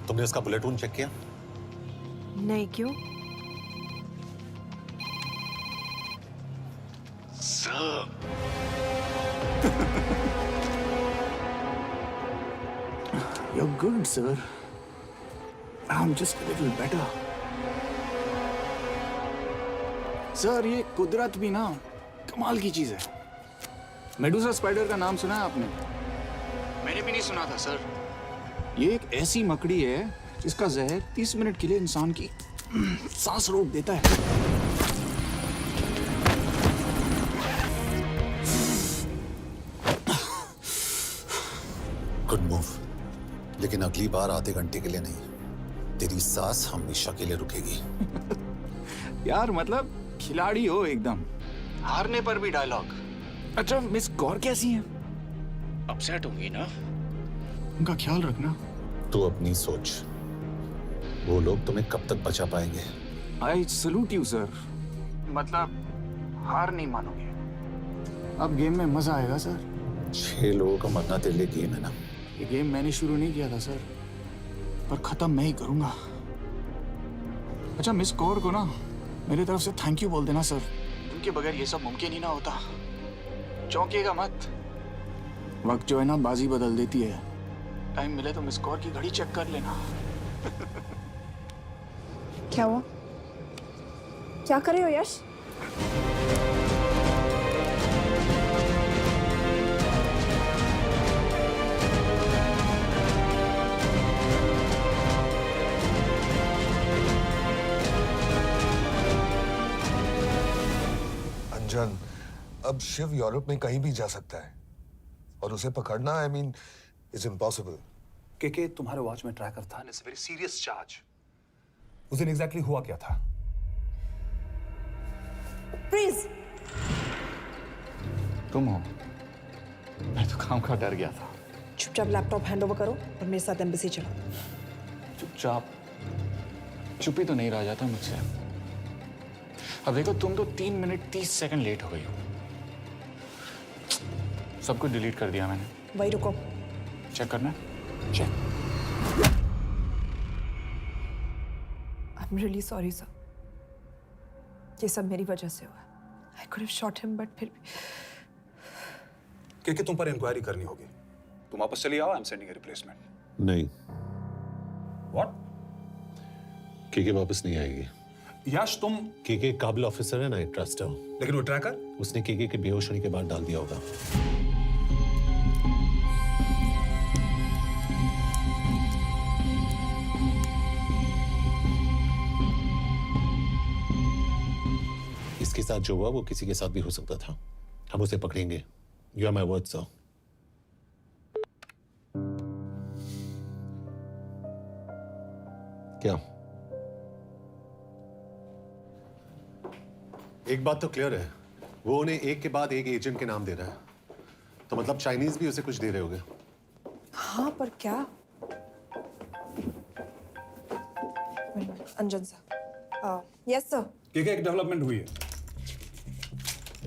तुमने उसका बुलेट वूंड चेक किया? नहीं, क्यों? You're good, sir. I'm just a little better. Sir, ये कुदरत भी ना कमाल की चीज है। मेडुसा स्पाइडर का नाम सुना है आपने? मैंने भी नहीं सुना था सर। ये एक ऐसी मकड़ी है जिसका जहर 30 मिनट के लिए इंसान की सांस रोक देता है। गुड मूव, लेकिन अगली बार आधे घंटे के लिए नहीं, तेरी सांस हमेशा के लिए रुकेगी। यार मतलब खिलाड़ी हो एकदम, हारने पर भी डायलॉग। अच्छा, मिस कौर कैसी हैं? अपसेट होंगी ना? उनका ख्याल रखना। तू अपनी सोच, वो लोग तुम्हें कब तक बचा पाएंगे? I salute you sir. मतलब हार नहीं मानोगे। अब गेम में मजा आएगा सर। 6 लोगों का मरना तेरे लिए गेम है ना? ये गेम मैंने शुरू नहीं किया था सर, पर खत्म मैं ही करूंगा। अच्छा, मिस कौर को ना मेरी तरफ से थैंक यू बोल देना सर। उनके बगैर ये सब मुमकिन ही ना होता। चौंकिएगा मत, वक्त जो है ना बाजी बदल देती है। टाइम मिले तो मिस कौर की घड़ी चेक कर लेना। क्या हुआ? क्या कर रहे हो यश? अंजन, अब शिव यूरोप में कहीं भी जा सकता है और उसे पकड़ना आई मीन इज इम्पॉसिबल। के तुम्हारे वॉच में ट्रैकर था, इट्स वेरी सीरियस चार्ज। उस दिन एग्जैक्टली हुआ क्या था? प्लीज। तुम हो? मैं तो काम का डर गया था। चुपचाप लैपटॉप हैंड ओवर करो और मेरे साथ एम्बेसी चलो। चुपचाप चुप ही तो नहीं रहा जाता मुझसे। अब देखो, तुम तो 3 मिनट 30 सेकंड लेट हो गई हो। सब कुछ डिलीट कर दिया मैंने। वही रुको। चेक करना? Check. I am really sorry sir, ये सब मेरी वजह से हुआ। I could have shot him but फिर भी। के तुम पर इंक्वायरी करनी होगी। तुम वापस चली आओ, I am sending A replacement. नहीं, व्हाट? के वापस नहीं आएगी। यश, तुम के काबिल ऑफिसर है ना, आई ट्रस्ट है। लेकिन वो ट्रैकर उसने के बेहोश होने के बाद डाल दिया होगा। इसके साथ जो हुआ वो किसी के साथ भी हो सकता था। हम उसे पकड़ेंगे। You are my word sir. क्या? एक बात तो क्लियर है, वो उन्हें एक के बाद एक एजेंट के नाम दे रहा है, तो मतलब चाइनीज भी उसे कुछ दे रहे होंगे। हाँ, पर क्या? अंजन सर। Yes sir. के एक डेवलपमेंट हुई है।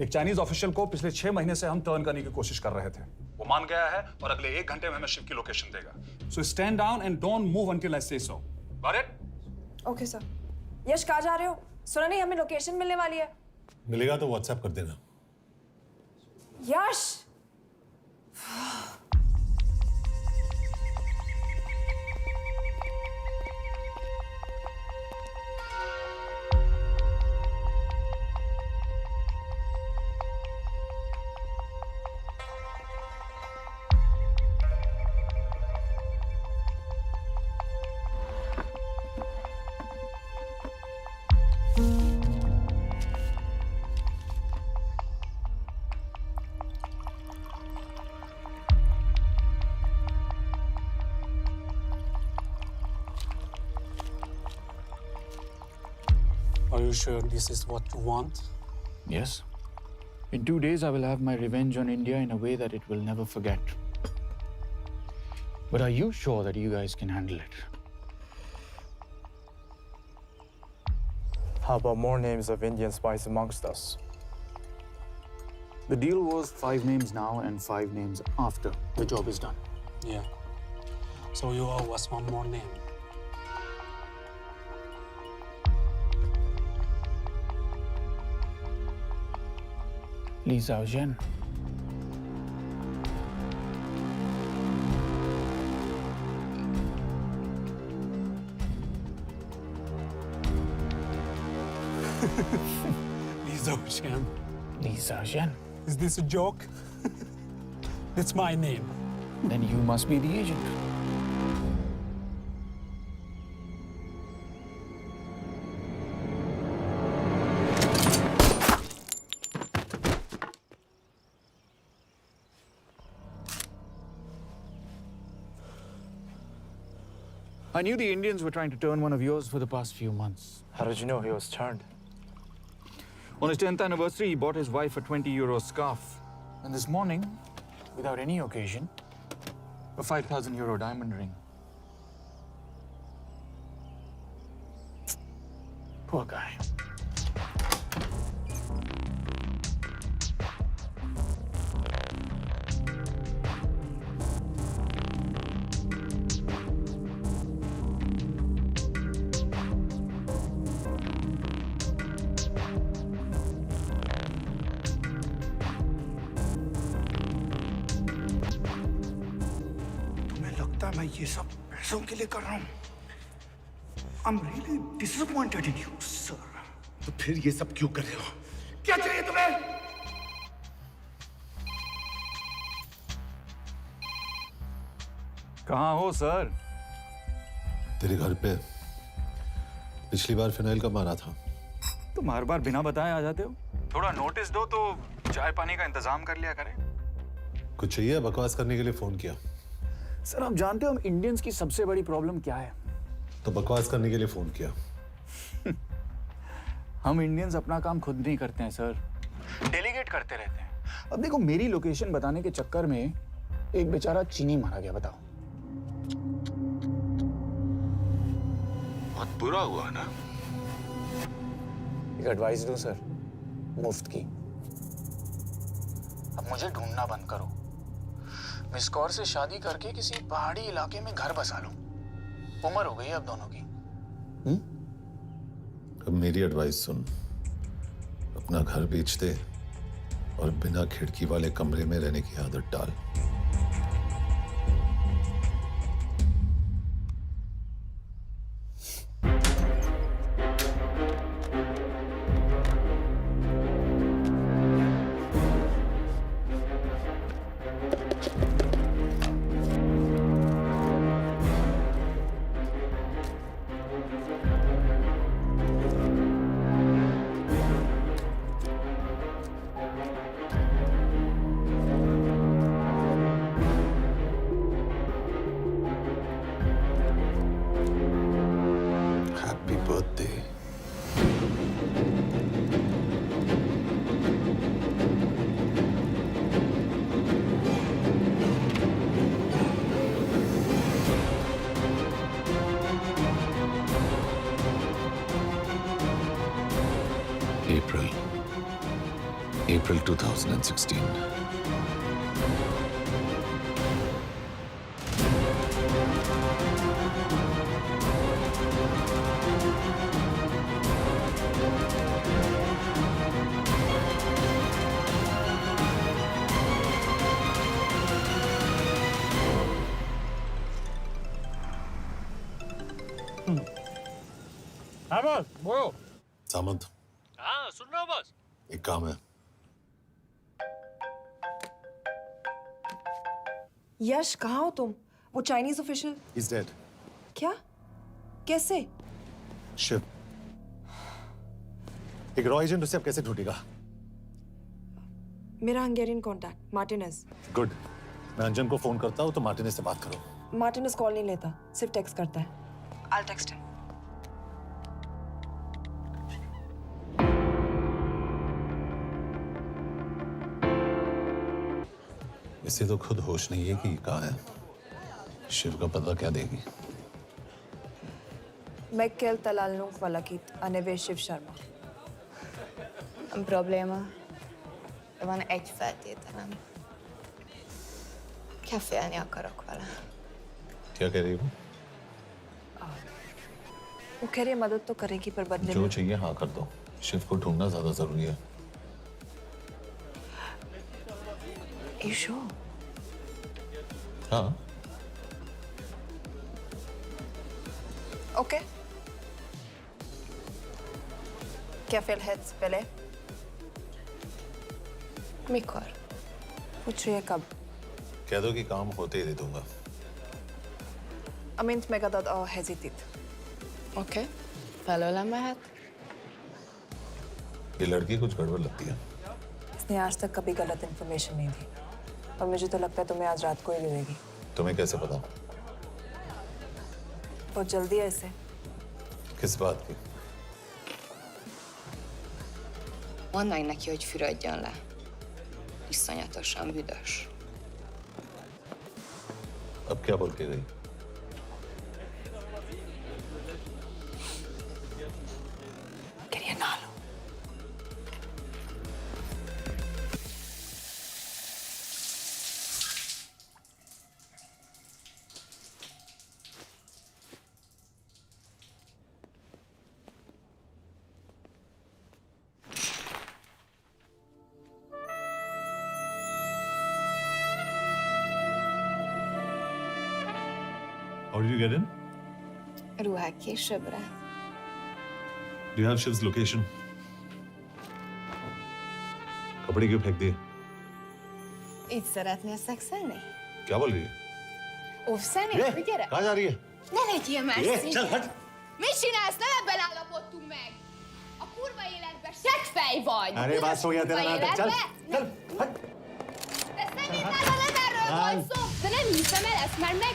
एक चाइनीज ऑफिशियल को पिछले 6 महीने से हम टर्न करने की कोशिश कर रहे थे। वो मान गया है और अगले 1 घंटे में हमें शिव की लोकेशन देगा। So stand down and don't move until I say so. Got it? Okay sir. Yash, कहाँ जा रहे हो? सुना नहीं हमें लोकेशन मिलने वाली है। मिलेगा तो व्हाट्सएप कर देना। यश! Are you sure this is what you want? Yes. In 2 days, I will have my revenge on India in a way that it will never forget. But are you sure that you guys can handle it? How about more names of Indian spies amongst us? The deal was 5 names now and 5 names after the job is done. Yeah. So you owe us one more name. Li Xiaojian. Li Xiaojian. Li Xiaojian. Is this a joke? It's my name. Then you must be the agent. I knew the Indians were trying to turn one of yours for the past few months. How did you know he was turned? On his 10th anniversary, he bought his wife a 20-euro scarf. And this morning, without any occasion, a 5,000-euro diamond ring. Poor guy. है मैं ये सब पैसों के लिए कर रहा हूँ। I'm really disappointed in you, sir. तो फिर ये सब क्यों कर रहे हो? क्या चाहिए तुम्हें? कहाँ हो सर? तेरे घर पे पिछली बार फिनाइल कब मारा था? तुम हर बार बिना बताए आ जाते हो। थोड़ा नोटिस दो तो चाय पानी का इंतजाम कर लिया करें। कुछ चाहिए? बकवास करने के लिए फोन किया। सर आप जानते हो हम इंडियंस की सबसे बड़ी प्रॉब्लम क्या है? तो बकवास करने के लिए फोन किया। हम इंडियंस अपना काम खुद नहीं करते हैं सर, डेलीगेट करते रहते हैं। अब देखो मेरी लोकेशन बताने के चक्कर में एक बेचारा चीनी मारा गया, बताओ। बहुत बुरा हुआ ना। एक एडवाइस दो सर, मुफ्त की। अब मुझे ढूंढना बंद करो। मिस कौर से शादी करके किसी पहाड़ी इलाके में घर बसा लो। उम्र हो गई है अब दोनों की। अब मेरी एडवाइस सुन, अपना घर बेच दे और बिना खिड़की वाले कमरे में रहने की आदत डाल। April 2016. हाँ बॉस, बोलो। सामंत, हाँ सुन रहा हूँ बॉस। एक काम है। यश कहाँ हो तुम? वो चाइनीज ऑफिशियल। He's dead. क्या? कैसे? शिव, एक रॉ एजेंट उसे अब कैसे ढूंढेगा? मेरा हंगेरियन कॉन्टैक्ट मार्टिनेज। गुड, मैं अंजन को फोन करता हूँ तो मार्टिनेज से बात करो। मार्टिनेज कॉल नहीं लेता, सिर्फ टेक्स्ट करता है। I'll text him. इसे तो खुद होश नहीं है कि कहाँ है। शिव का पता क्या देगी? Mikael Talalnung valakit a Shiv Sharma. Probléma. Van egy feltételem. Kefélni akarok vele. क्या कह रही है वो? वो कह रही है मदद तो करेगी पर बदले जो में। चाहिए हाँ कर दो। शिव को ढूंढना ज्यादा जरूरी है। You sure? हाँ। Okay. Kefél heads pele? Mikor? पूछ रही है कब? कह दो कि काम होते ही दे दूंगा। Amint megadad a hezitit. Oké. Felőlem mehet? ये लड़की कुछ गड़बड़ लगती है। इसने आज तक कभी गलत इन्फॉर्मेशन नहीं दी और मुझे तो लगता है तुम्हें आज रात को ही दे देगी। तुम्हें कैसे पता? बहुत जल्दी है इसे। किस बात की? Mondd meg neki, hogy fürödjön le. Iszonyatosan büdös. अब क्या बोल के गई? Quería nalo. How did you get in? Ruhák későbbre. Do you have Shiv's location? कपड़े क्यों फेंक दिए? Így szeretnél szexelni? क्या बोल रही है? Óvszerni? ये, Gyere! कहाँ जा रही है? Ne legyél már ये, szint! चल हट! Mit csinálsz? Nem ebben állapodtunk meg! A kurva életben seggfej vagy! अरे बात हो गया तेरा नाटक, चल चल हट. De szerintem nem erről volt szó! De nem hiszem el, ezt már meg...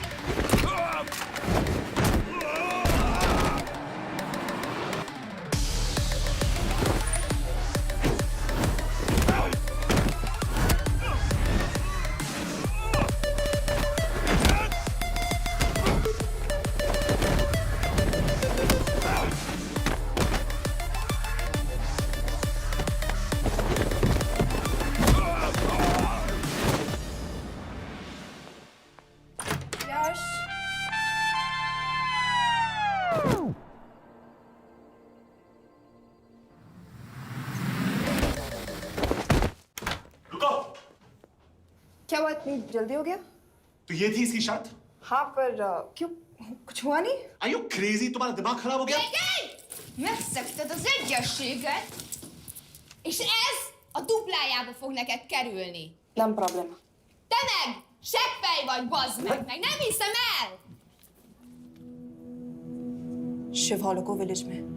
यश रुको. क्या हुआ, इतनी जल्दी हो गया? तो ये थी इसकी शर्त? हाँ, पर क्यों कुछ हुआ नहीं? Are you crazy? तुम्हारा दिमाग खराब हो गया? Megszegted az egyességet, és ez a duplájába fog neked kerülni. Nem probléma. Te meg seggfej vagy, bazd meg nem hiszem el! Shiv हॉलोको विलेज में.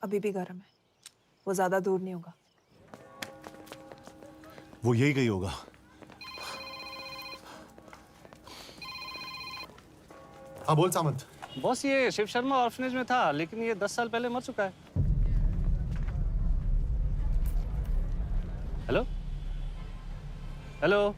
अभी भी गर्म है, वो ज्यादा दूर नहीं होगा. वो यही गई होगा. हाँ बोल सामंत. बॉस ये शिव शर्मा ऑर्फनेज में था, लेकिन ये 10 साल पहले मर चुका है. Hello hello.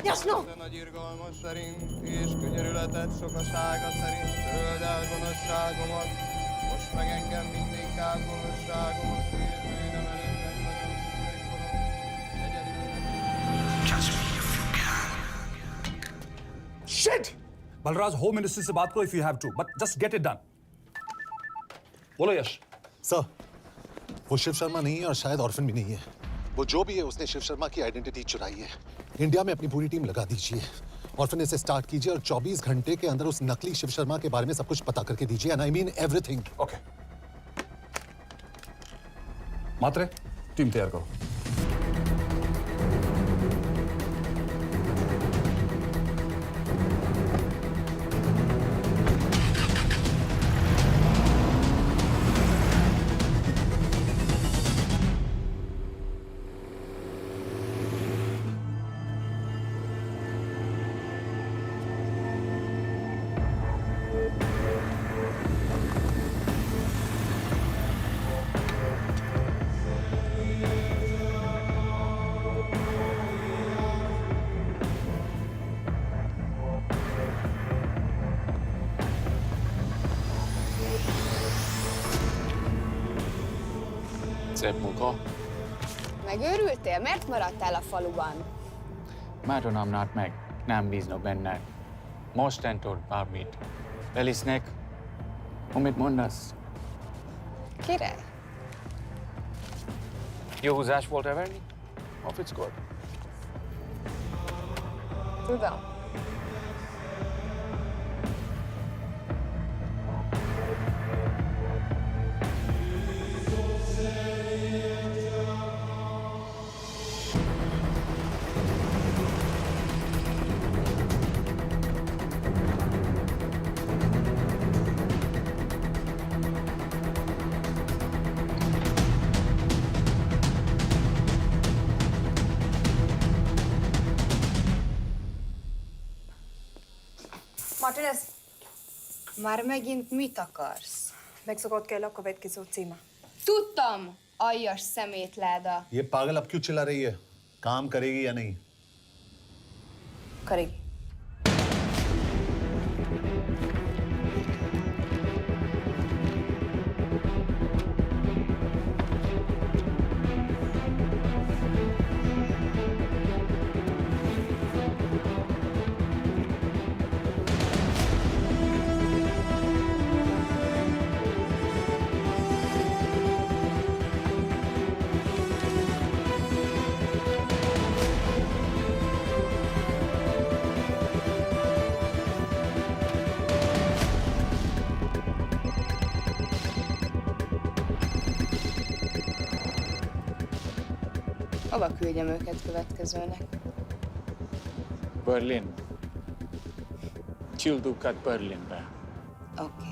Jasno! Nagy irgalmas szerint és könyörületet sokasága szerint töröld el gonoszságomat, most meg engem mindinkább gonoszságomat, és bűnöm előttem nagyon Shit! Balraj, home ministry से बात करो if you have to, but just get it done. बोलो यश। Sir, वो शिव शर्मा नहीं है और शायद orphan भी नहीं है। वो जो भी है उसने शिव शर्मा की आइडेंटिटी चुराई है। इंडिया में अपनी पूरी टीम लगा दीजिए। ऑर्फन से स्टार्ट कीजिए और 24 घंटे के अंदर उस नकली शिव शर्मा के बारे में सब कुछ पता करके दीजिए। And I mean everything. Okay. Matre, team तैयार करो। Szép munka. Megőrültél? Miért maradtál a faluban? Mátonám nát meg, nem bíznak benned. Mostantól bármit. Elisnek, amit mondasz. Király. Jó húzás volt everni? A fickod? Tudom. Martinez, Már megint mit akarsz? megszokott kell a következő címe. Tudtam, aljas szemétláda. ये पागल अब क्यों चिल्ला रही है? काम करेगी या नहीं? करेगी। Hova küldjem őket következőnek? Berlin. Küldőket Berlinbe. Oké.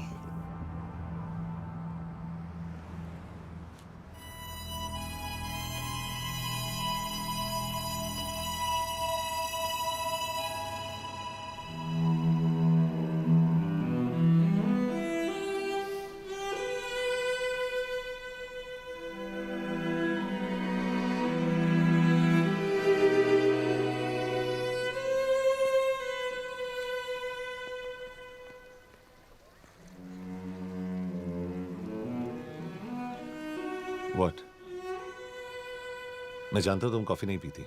What? मैं जानता हूं तुम कॉफी नहीं पीती।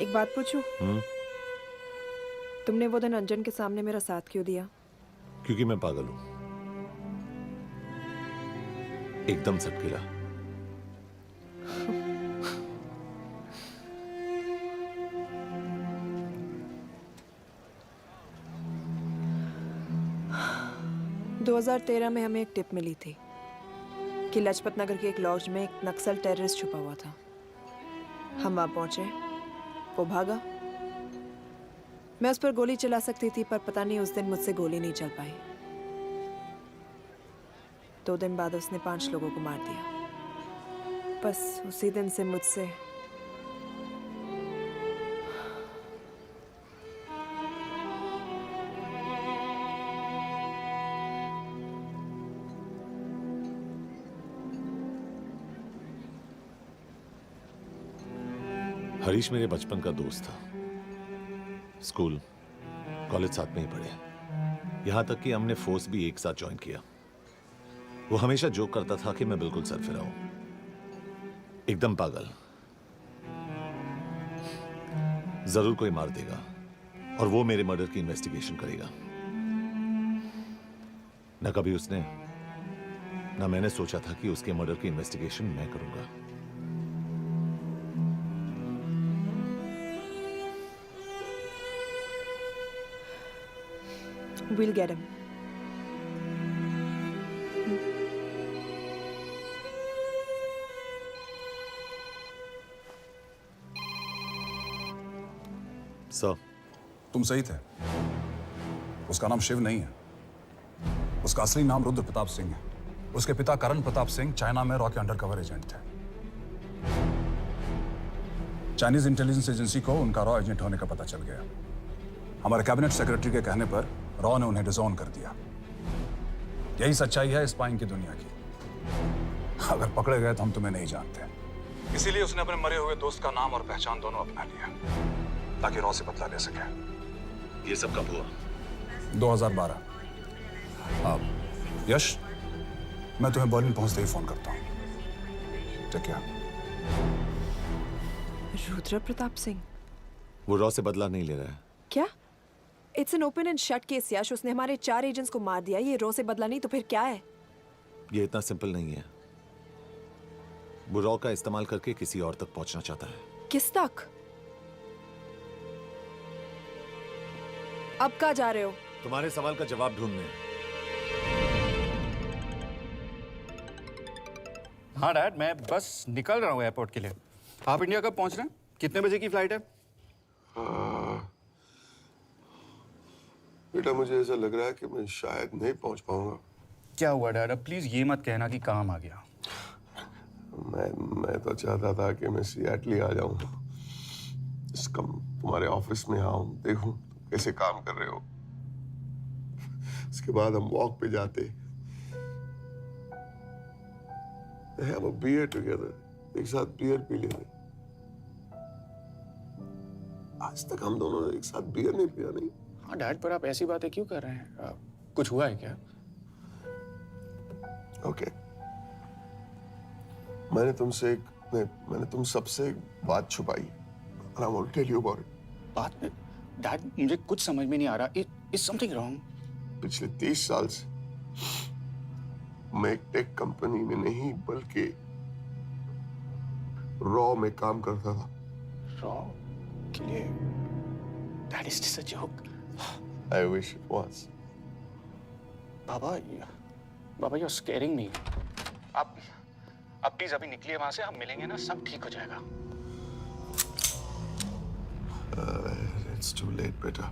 एक बात पूछूं? तुमने वो दिन अंजन के सामने मेरा साथ क्यों दिया? क्योंकि मैं पागल हूं, एकदम सटकिला। दो 2013 में हमें एक टिप मिली थी कि लाजपत नगर के एक लॉज में एक नक्सल टेररिस्ट छुपा हुआ था। हम वहां पहुंचे, वो भागा। मैं उस पर गोली चला सकती थी, पर पता नहीं उस दिन मुझसे गोली नहीं चल पाई। 2 दिन बाद उसने 5 लोगों को मार दिया। बस उसी दिन से मुझसे हरीश मेरे बचपन का दोस्त था। स्कूल, कॉलेज साथ में ही पढ़े। यहां तक कि हमने फोर्स भी एक साथ ज्वाइन किया। वो हमेशा जोक करता था कि मैं बिल्कुल सरफिरा हूं, एकदम पागल। जरूर कोई मार देगा और वो मेरे मर्डर की इन्वेस्टिगेशन करेगा। न कभी उसने न मैंने सोचा था कि उसके मर्डर की इन्वेस्टिगेशन मैं करूंगा। We'll get him. सर, तुम सही थे। उसका नाम शिव नहीं है। उसका असली नाम रुद्र प्रताप सिंह है। उसके पिता करण प्रताप सिंह चाइना में रॉ के अंडरकवर एजेंट थे। चाइनीज इंटेलिजेंस एजेंसी को उनका रॉ एजेंट होने का पता चल गया। हमारे कैबिनेट सेक्रेटरी के कहने पर रॉ ने उन्हें डिसऑन कर दिया। यही सच्चाई है स्पाइंग की दुनिया की। अगर पकड़े गए तो हम तुम्हें नहीं जानते, इसीलिए उसने अपने मरे हुए दोस्त का नाम और पहचान दोनों अपना लिया ताकि रॉ से बदला ले सके। ये सब कब हुआ? 2012। अब यश, मैं तुम्हें बर्लिन पहुंचते ही फोन करता हूँ। ठीक है। रुद्र प्रताप सिंह वो रॉ से बदला नहीं ले रहा है। क्या? It's an open and shut case Yash. उसने हमारे 4 एजेंट्स को मार दिया। ये रॉ से बदला नहीं तो फिर क्या है? ये इतना सिंपल नहीं है। वो रॉ का इस्तेमाल करके किसी और तक पहुंचना चाहता है। किस तक? अब कहाँ जा रहे हो? तुम्हारे सवाल का जवाब ढूंढने। हाँ डैड, मैं बस निकल रहा हूँ एयरपोर्ट के लिए। आप इंडिया कब पहुंच रहे हैं? कितने बजे की फ्लाइट है? बेटा, मुझे ऐसा लग रहा है कि मैं शायद नहीं पहुंच पाऊंगा। क्या हुआ डैड? अब प्लीज ये मत कहना कि काम आ गया। मैं तो चाहता था कि मैं सिएटल आ जाऊं, तुम्हारे ऑफिस में आऊं, देखूं कैसे काम कर रहे हो। उसके बाद हम वॉक पे जाते, have a beer together, एक साथ बियर पी लेते। आज तक हम दोनों ने एक साथ बियर नहीं पिया। नहीं। हाँ डैड, पर आप ऐसी बातें क्यों कर रहे हैं? कुछ हुआ है क्या? ओके। मैंने तुम सबसे एक बात छुपाई। And I want to tell you about it. बात में डैड, मुझे कुछ समझ में नहीं आ रहा। Is something wrong? पिछले 30 साल से मैं एक टेक कंपनी में नहीं बल्कि रॉ में काम करता था। रॉ के लिए? That is just a joke. I wish it was. Baba, you're scaring me. आप प्लीज अभी निकलिए वहां से। हम मिलेंगे ना, सब ठीक हो जाएगा। It's too late, बेटा।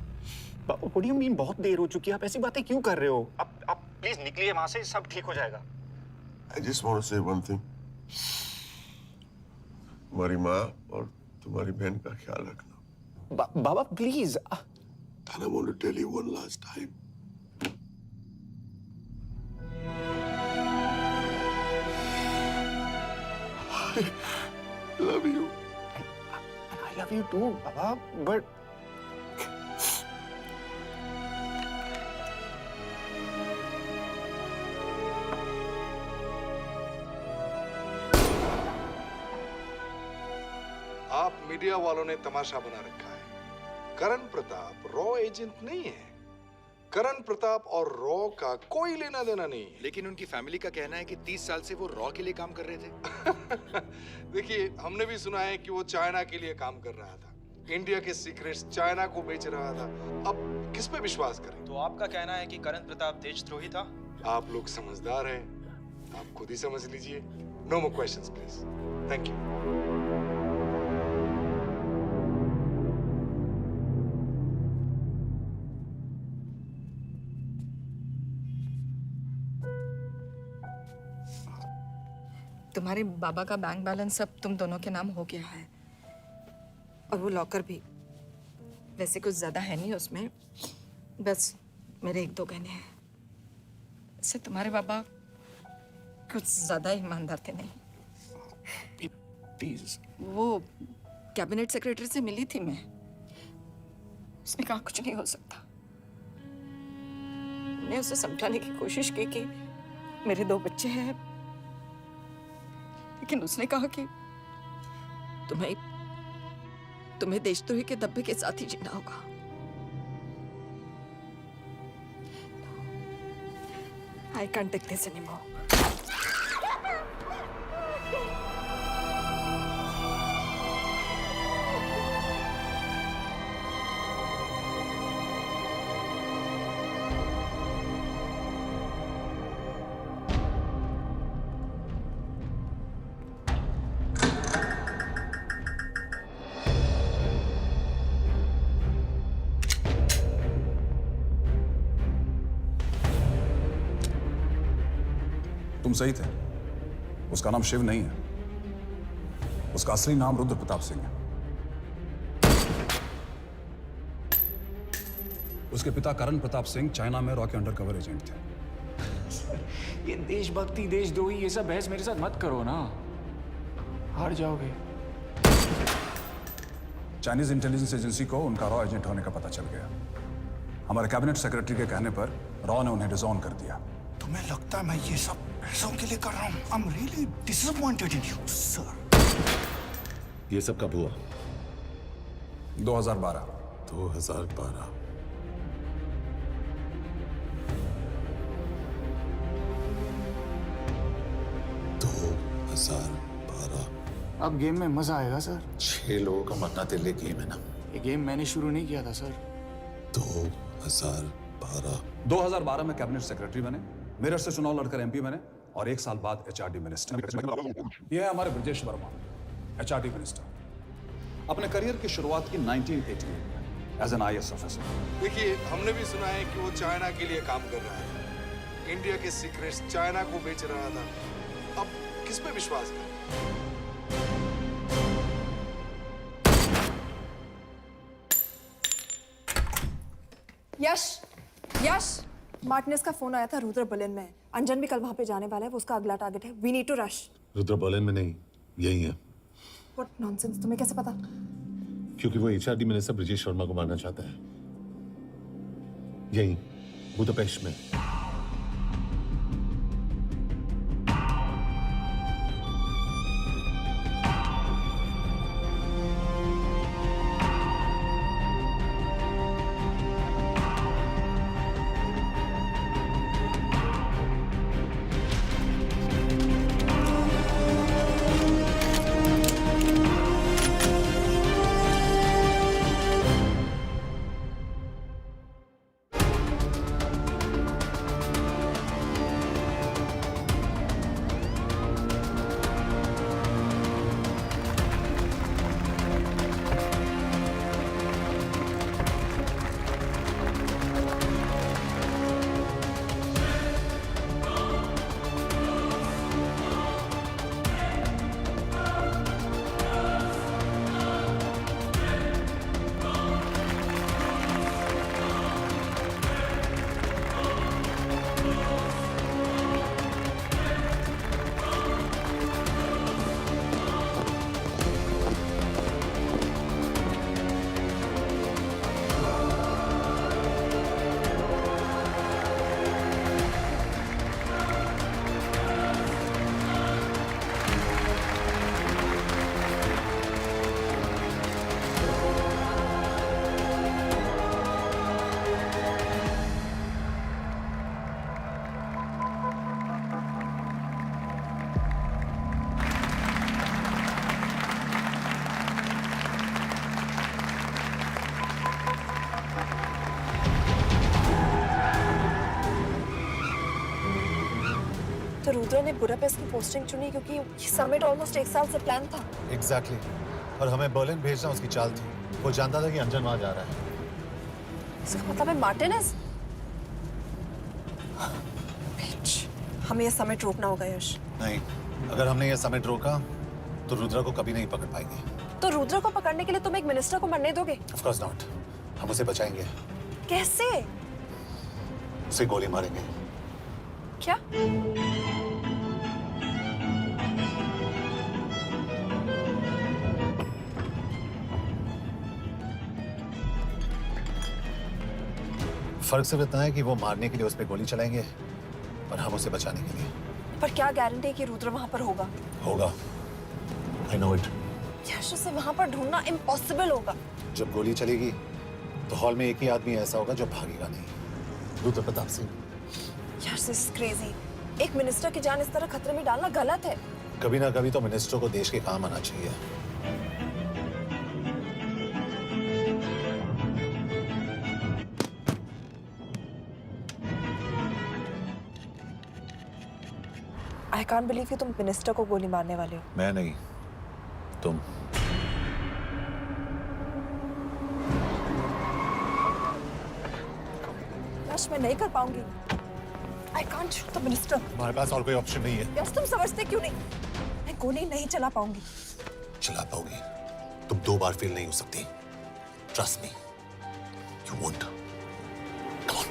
What do you mean बहुत देर हो चुकी है? आप ऐसी बातें क्यों कर रहे हो? आप प्लीज निकलिए वहां से, सब ठीक हो जाएगा। I just want to say one thing. तुम्हारी माँ और तुम्हारी बहन का ख्याल रखना। बाबा please. And I want to tell you one last time. I love you. I love you too, Baba, but आप मीडिया वालों ने तमाशा बना रखा है। करण प्रताप रॉ एजेंट नहीं है। करण प्रताप और रॉ का कोई लेना देना नहीं है। लेकिन उनकी फैमिली का कहना है कि 30 साल से वो रॉ के लिए काम कर रहे थे। देखिए, हमने भी सुना है कि वो चाइना के लिए काम कर रहा था। इंडिया के सीक्रेट्स चाइना को बेच रहा था। अब किस पे विश्वास करें? तो आपका कहना है कि करण प्रताप देशद्रोही था? आप लोग समझदार हैं, आप खुद ही समझ लीजिए। No more questions please. Thank you. तुम्हारे बाबा का बैंक बैलेंस अब तुम दोनों के नाम हो गया है, और वो लॉकर भी। वैसे कुछ ज्यादा है नहीं उसमें, बस मेरे 1-2 गहने हैं। इससे तुम्हारे बाबा कुछ ज्यादा ईमानदार थे नहीं। प्लीज। वो कैबिनेट सेक्रेटरी से मिली थी मैं, उसने कहा कुछ नहीं हो सकता। मैंने उसे समझाने की कोशिश की कि मेरे 2 बच्चे हैं, लेकिन उसने कहा कि तुम्हें तुम्हें देशद्रोही के धब्बे के साथ ही जीना होगा। I can't take this anymore. तुम सही थे। उसका नाम शिव नहीं है, उसका असली नाम रुद्र प्रताप सिंह है। उसके पिता करण प्रताप सिंह चाइना में रॉ के अंडरकवर एजेंट थे। ये देशभक्ति देशद्रोही ये सब बहस मेरे साथ मत करो ना, हार जाओगे। चाइनीज इंटेलिजेंस एजेंसी को उनका रॉ एजेंट होने का पता चल गया। हमारे कैबिनेट सेक्रेटरी के कहने पर रॉ ने उन्हें डिसऑन कर दिया। तुम्हें लगता है मैं ये सब पैसों के लिए कर रहा हूँ? I'm really disappointed in you, sir. ये सब कब हुआ? 2012। 2012। अब गेम में मजा आएगा सर। 6 लोगों का मरना तेरे लिए गेम है ना? ये गेम मैंने शुरू नहीं किया था सर। 2012। 2012 में कैबिनेट सेक्रेटरी बने, मेरठ से चुनाव लड़कर एमपी बने और 1 साल बाद एचआरडी मिनिस्टर। यह है हमारे ब्रजेश वर्मा, एचआरडी मिनिस्टर। अपने करियर की शुरुआत की 1988 में एज एन IAS ऑफिसर। देखिए, हमने भी सुना है कि वो चाइना के लिए काम कर रहा है, इंडिया के सीक्रेट्स चाइना को बेच रहा था। अब किस पे विश्वास करें? यश, मार्टिनेस का फोन आया था रुद्र बर्लिन में। अंजन भी कल वहां पे जाने वाला है, वो उसका अगला टारगेट है। We need to rush. Rudra Berlin में नहीं, यही है। व्हाट नॉनसेंस, तुम्हें कैसे पता? क्योंकि वो एचआरडी मिनिस्टर ब्रजेश शर्मा को मारना चाहता है, यही बुदापेस्ट में। तो रुद्र ने बुडापेस्ट की पोस्टिंग चुनी क्योंकि ये समिट ऑलमोस्ट 1 साल से प्लान था। एग्जैक्टली। और हमें बर्लिन भेजना उसकी चाल थी। वो जानता था कि अंजन वहां जा रहा है। इसका मतलब है मार्टिनेस? हमें ये समिट रोकना होगा यश। नहीं, अगर हमने ये समिट रोका तो रुद्र को कभी नहीं पकड़ पाएंगे। तो रुद्र को पकड़ने के लिए तुम एक मिनिस्टर को मरने दोगे? Of course not. हम उसे बचाएंगे। कैसे? उसे गोली मारेंगे। क्या? फर्क सिर्फ इतना है कि वो मारने के लिए उस पर गोली चलाएंगे और हम उसे बचाने के लिए। पर क्या गारंटी है कि रुद्र वहां पर होगा? होगा। I know it. यश उसे वहां पर ढूंढना इम्पॉसिबल होगा। जब गोली चलेगी तो हॉल में एक ही आदमी ऐसा होगा जो भागेगा नहीं। रुद्र प्रताप सिंह। यश इज क्रेजी। एक मिनिस्टर की जान इस तरह खतरे में डालना गलत है। कभी ना कभी तो मिनिस्टर को देश के काम आना चाहिए। आई कांट बिलीव कि तुम मिनिस्टर को गोली मारने वाले हो। मैं नहीं, तुम। यश मैं नहीं कर पाऊंगी। I can't shoot the minister. हमारे पास और कोई ऑप्शन नहीं है। यश तुम समझते क्यों नहीं? मैं गोली नहीं चला पाऊंगी। चला पाओगी। तुम 2 बार फेल नहीं हो सकती। Trust me, you won't. Come on.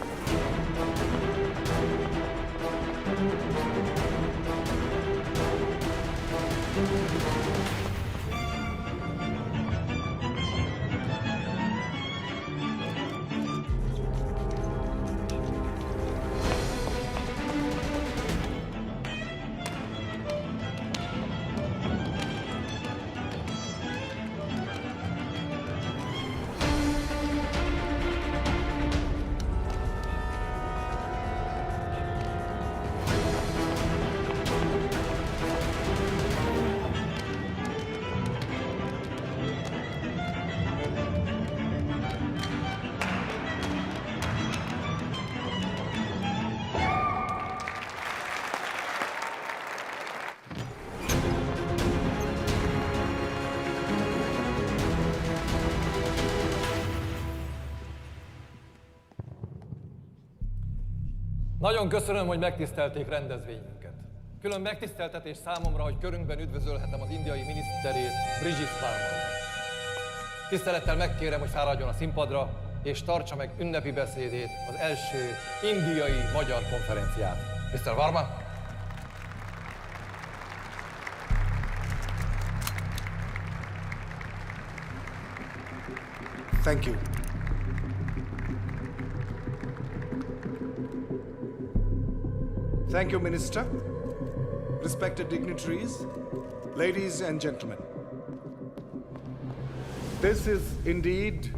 Nagyon köszönöm, hogy megtisztelték rendezvényünket. Külön megtiszteltetés számomra, hogy körünkben üdvözölhetem az indiai miniszterét, Brigitte Parmar. Tisztelettel megkérem, hogy fáradjon a színpadra, és tartsa meg ünnepi beszédét az első indiai-magyar konferenciát. Mr. Varma? Thank you. Thank you, Minister. Respected dignitaries, ladies and gentlemen. This is indeed,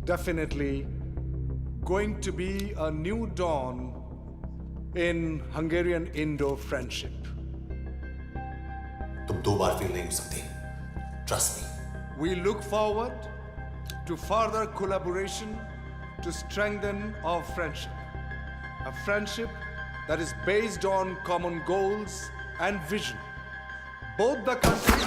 definitely, going to be a new dawn in Hungarian-Indo friendship. तुम 2 बार fail नहीं हो सकते। Trust me. We look forward to further collaboration to strengthen our friendship. A friendship that is based on common goals and vision. Both the countries.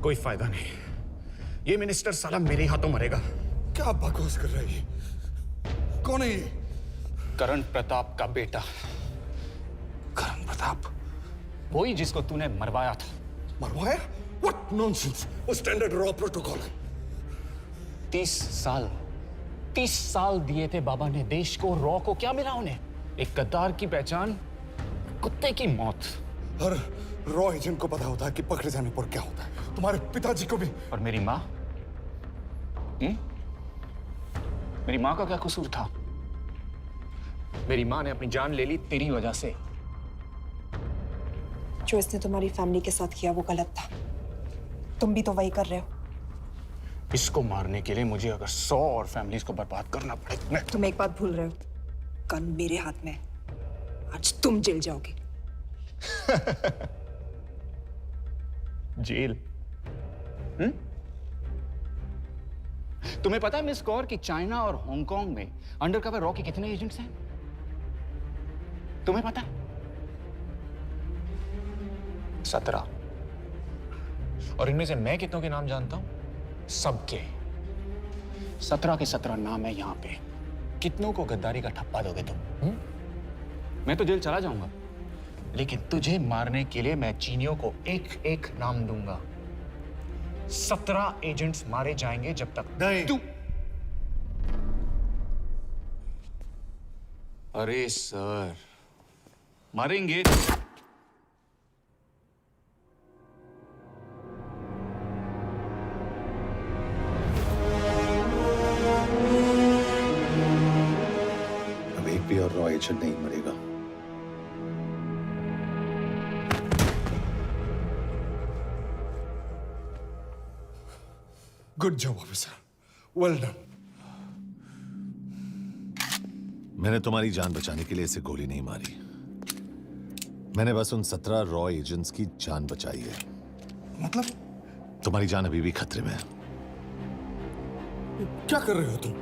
कोई फायदा नहीं। ये minister साला मेरे हाथों मरेगा। क्या बकवास कर रहा है ये? कौन है ये? करण प्रताप का बेटा। करण प्रताप? वही जिसको तूने मरवाया था। मरवाया? What nonsense! वो स्टैंडर्ड रॉ प्रोटोकॉल है। 30 साल दिए थे बाबा ने देश को। रॉ को क्या मिला उन्हें? एक गद्दार की पहचान, कुत्ते की मौत। हर रॉ एजेंट को पता होता है कि पकड़े जाने पर क्या होता है। तुम्हारे पिताजी को भी। और मेरी माँ? मेरी माँ का क्या कसूर था? मेरी माँ ने अपनी जान ले ली तेरी वजह से। जो इसने तुम्हारी फैमिली के साथ किया वो गलत था। तुम भी तो वही कर रहे हो। इसको मारने के लिए मुझे अगर 100 और फैमिलीज को बर्बाद करना पड़े। तुम एक बात भूल रहे हो, गन मेरे हाथ में है। आज तुम जेल जाओगे। जेल? तुम्हें पता है मिस कौर कि चाइना और हांगकांग में अंडरकवर रॉ के कितने एजेंट्स हैं? तुम्हें पता है? 17। और इनमें से मैं कितनों के नाम जानता हूं? सबके। 17 के 17 नाम है यहां पे। कितनों को गद्दारी का ठप्पा दोगे तुम? मैं तो जेल चला जाऊंगा, लेकिन तुझे मारने के लिए मैं चीनियों को एक एक नाम दूंगा। 17 एजेंट्स मारे जाएंगे जब तक नहीं। तू। अरे सर, मारेंगे। अब एक भी और रॉ एजेंट नहीं मरेगा। Good job officer, well done. मैंने तुम्हारी जान बचाने के लिए इसे गोली नहीं मारी। मैंने बस उन 17 रॉ एजेंट्स की जान बचाई है। मतलब? तुम्हारी जान अभी भी खतरे में है। क्या कर रहे हो तुम?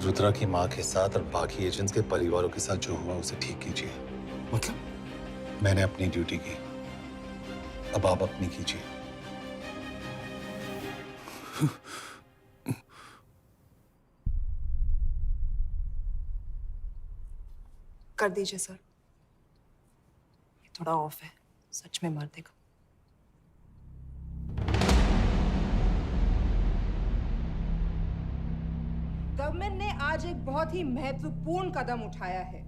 रुद्रा की मां के साथ और बाकी एजेंट्स के परिवारों के साथ जो हुआ उसे ठीक कीजिए। मतलब? मैंने अपनी ड्यूटी की, अब आप अपनी कीजिए। कर दीजिए सर। ये थोड़ा ऑफ है, सच में मार देगा। गवर्नमेंट ने आज एक बहुत ही महत्वपूर्ण कदम उठाया है।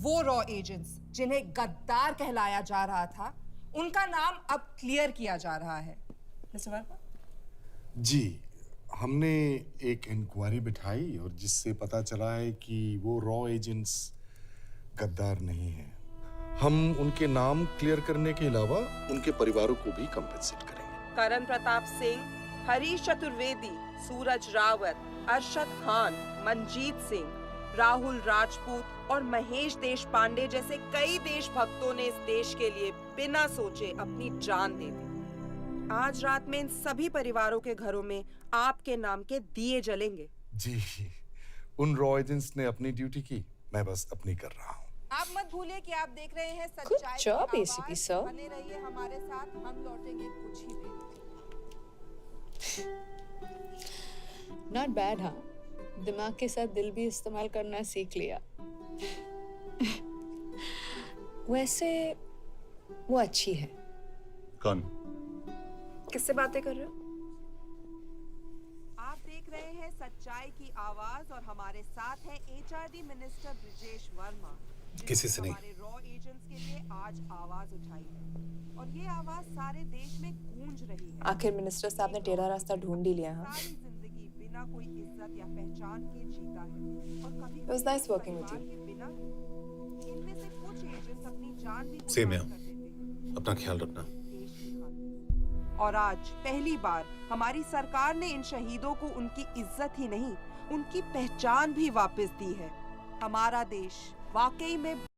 वो रॉ एजेंट्स जिन्हें गद्दार कहलाया जा रहा था, उनका नाम अब क्लियर किया जा रहा है। मिस्टर वर्मा? जी, हमने एक इंक्वायरी बिठाई और जिससे पता चला है कि वो रॉ एजेंट्स गद्दार नहीं हैं। हम उनके नाम क्लियर करने के अलावा उनके परिवारों को भी कंपेंसेट करेंगे। करण प्रताप सिंह, हरीश चतुर्वेदी, सूरज रावत, अरशद खान, मनजीत सिंह, राहुल राजपूत और महेश देशपांडे जैसे कई देशभक्तों ने इस देश के लिए बिना सोचे अपनी जान दे दी। आज रात में इन सभी परिवारों के घरों में आपके नाम के दिए जलेंगे। जी, उन रॉ एजेंट्स ने अपनी ड्यूटी की, मैं बस अपनी कर रहा हूँ। आप मत भूलिए कि आप देख रहे हैं सच्चाई की job, आवाज। ACP sir. बने रहिए हमारे साथ, हम लौटेंगे कुछ ही देर। Not bad. हाँ, दिमाग के साथ दिल भी इस्तेमाल करना सीख लिया। वैसे वो अच्छी है। कौन? किससे बातें कर रहे हो? आप देख रहे हैं सच्चाई की आवाज और हमारे साथ है एचआरडी मिनिस्टर ब्रिजेश वर्मा, किसी से नहीं। हमारे रॉ एजेंट्स के लिए आज आवाज उठाई है और ये आवाज सारे देश में गूंज रही है। आखिर मिनिस्टर साहब ने टेढ़ा रास्ता ढूंढ ही लिया। हाँ, सारी जिंदगी बिना कोई इज्जत या पहचान के जीता है और कभी It was nice working with you. बिना इनमें से कुछ एजेंट्स अपनी जान भी सेम है। कुर्बान कर देते हैं अपना ख्याल रखना। देश की खातिर। और आज पहली बार हमारी सरकार ने इन शहीदों को उनकी इज्जत ही नहीं, उनकी पहचान भी वापस दी है। हमारा देश वाकई में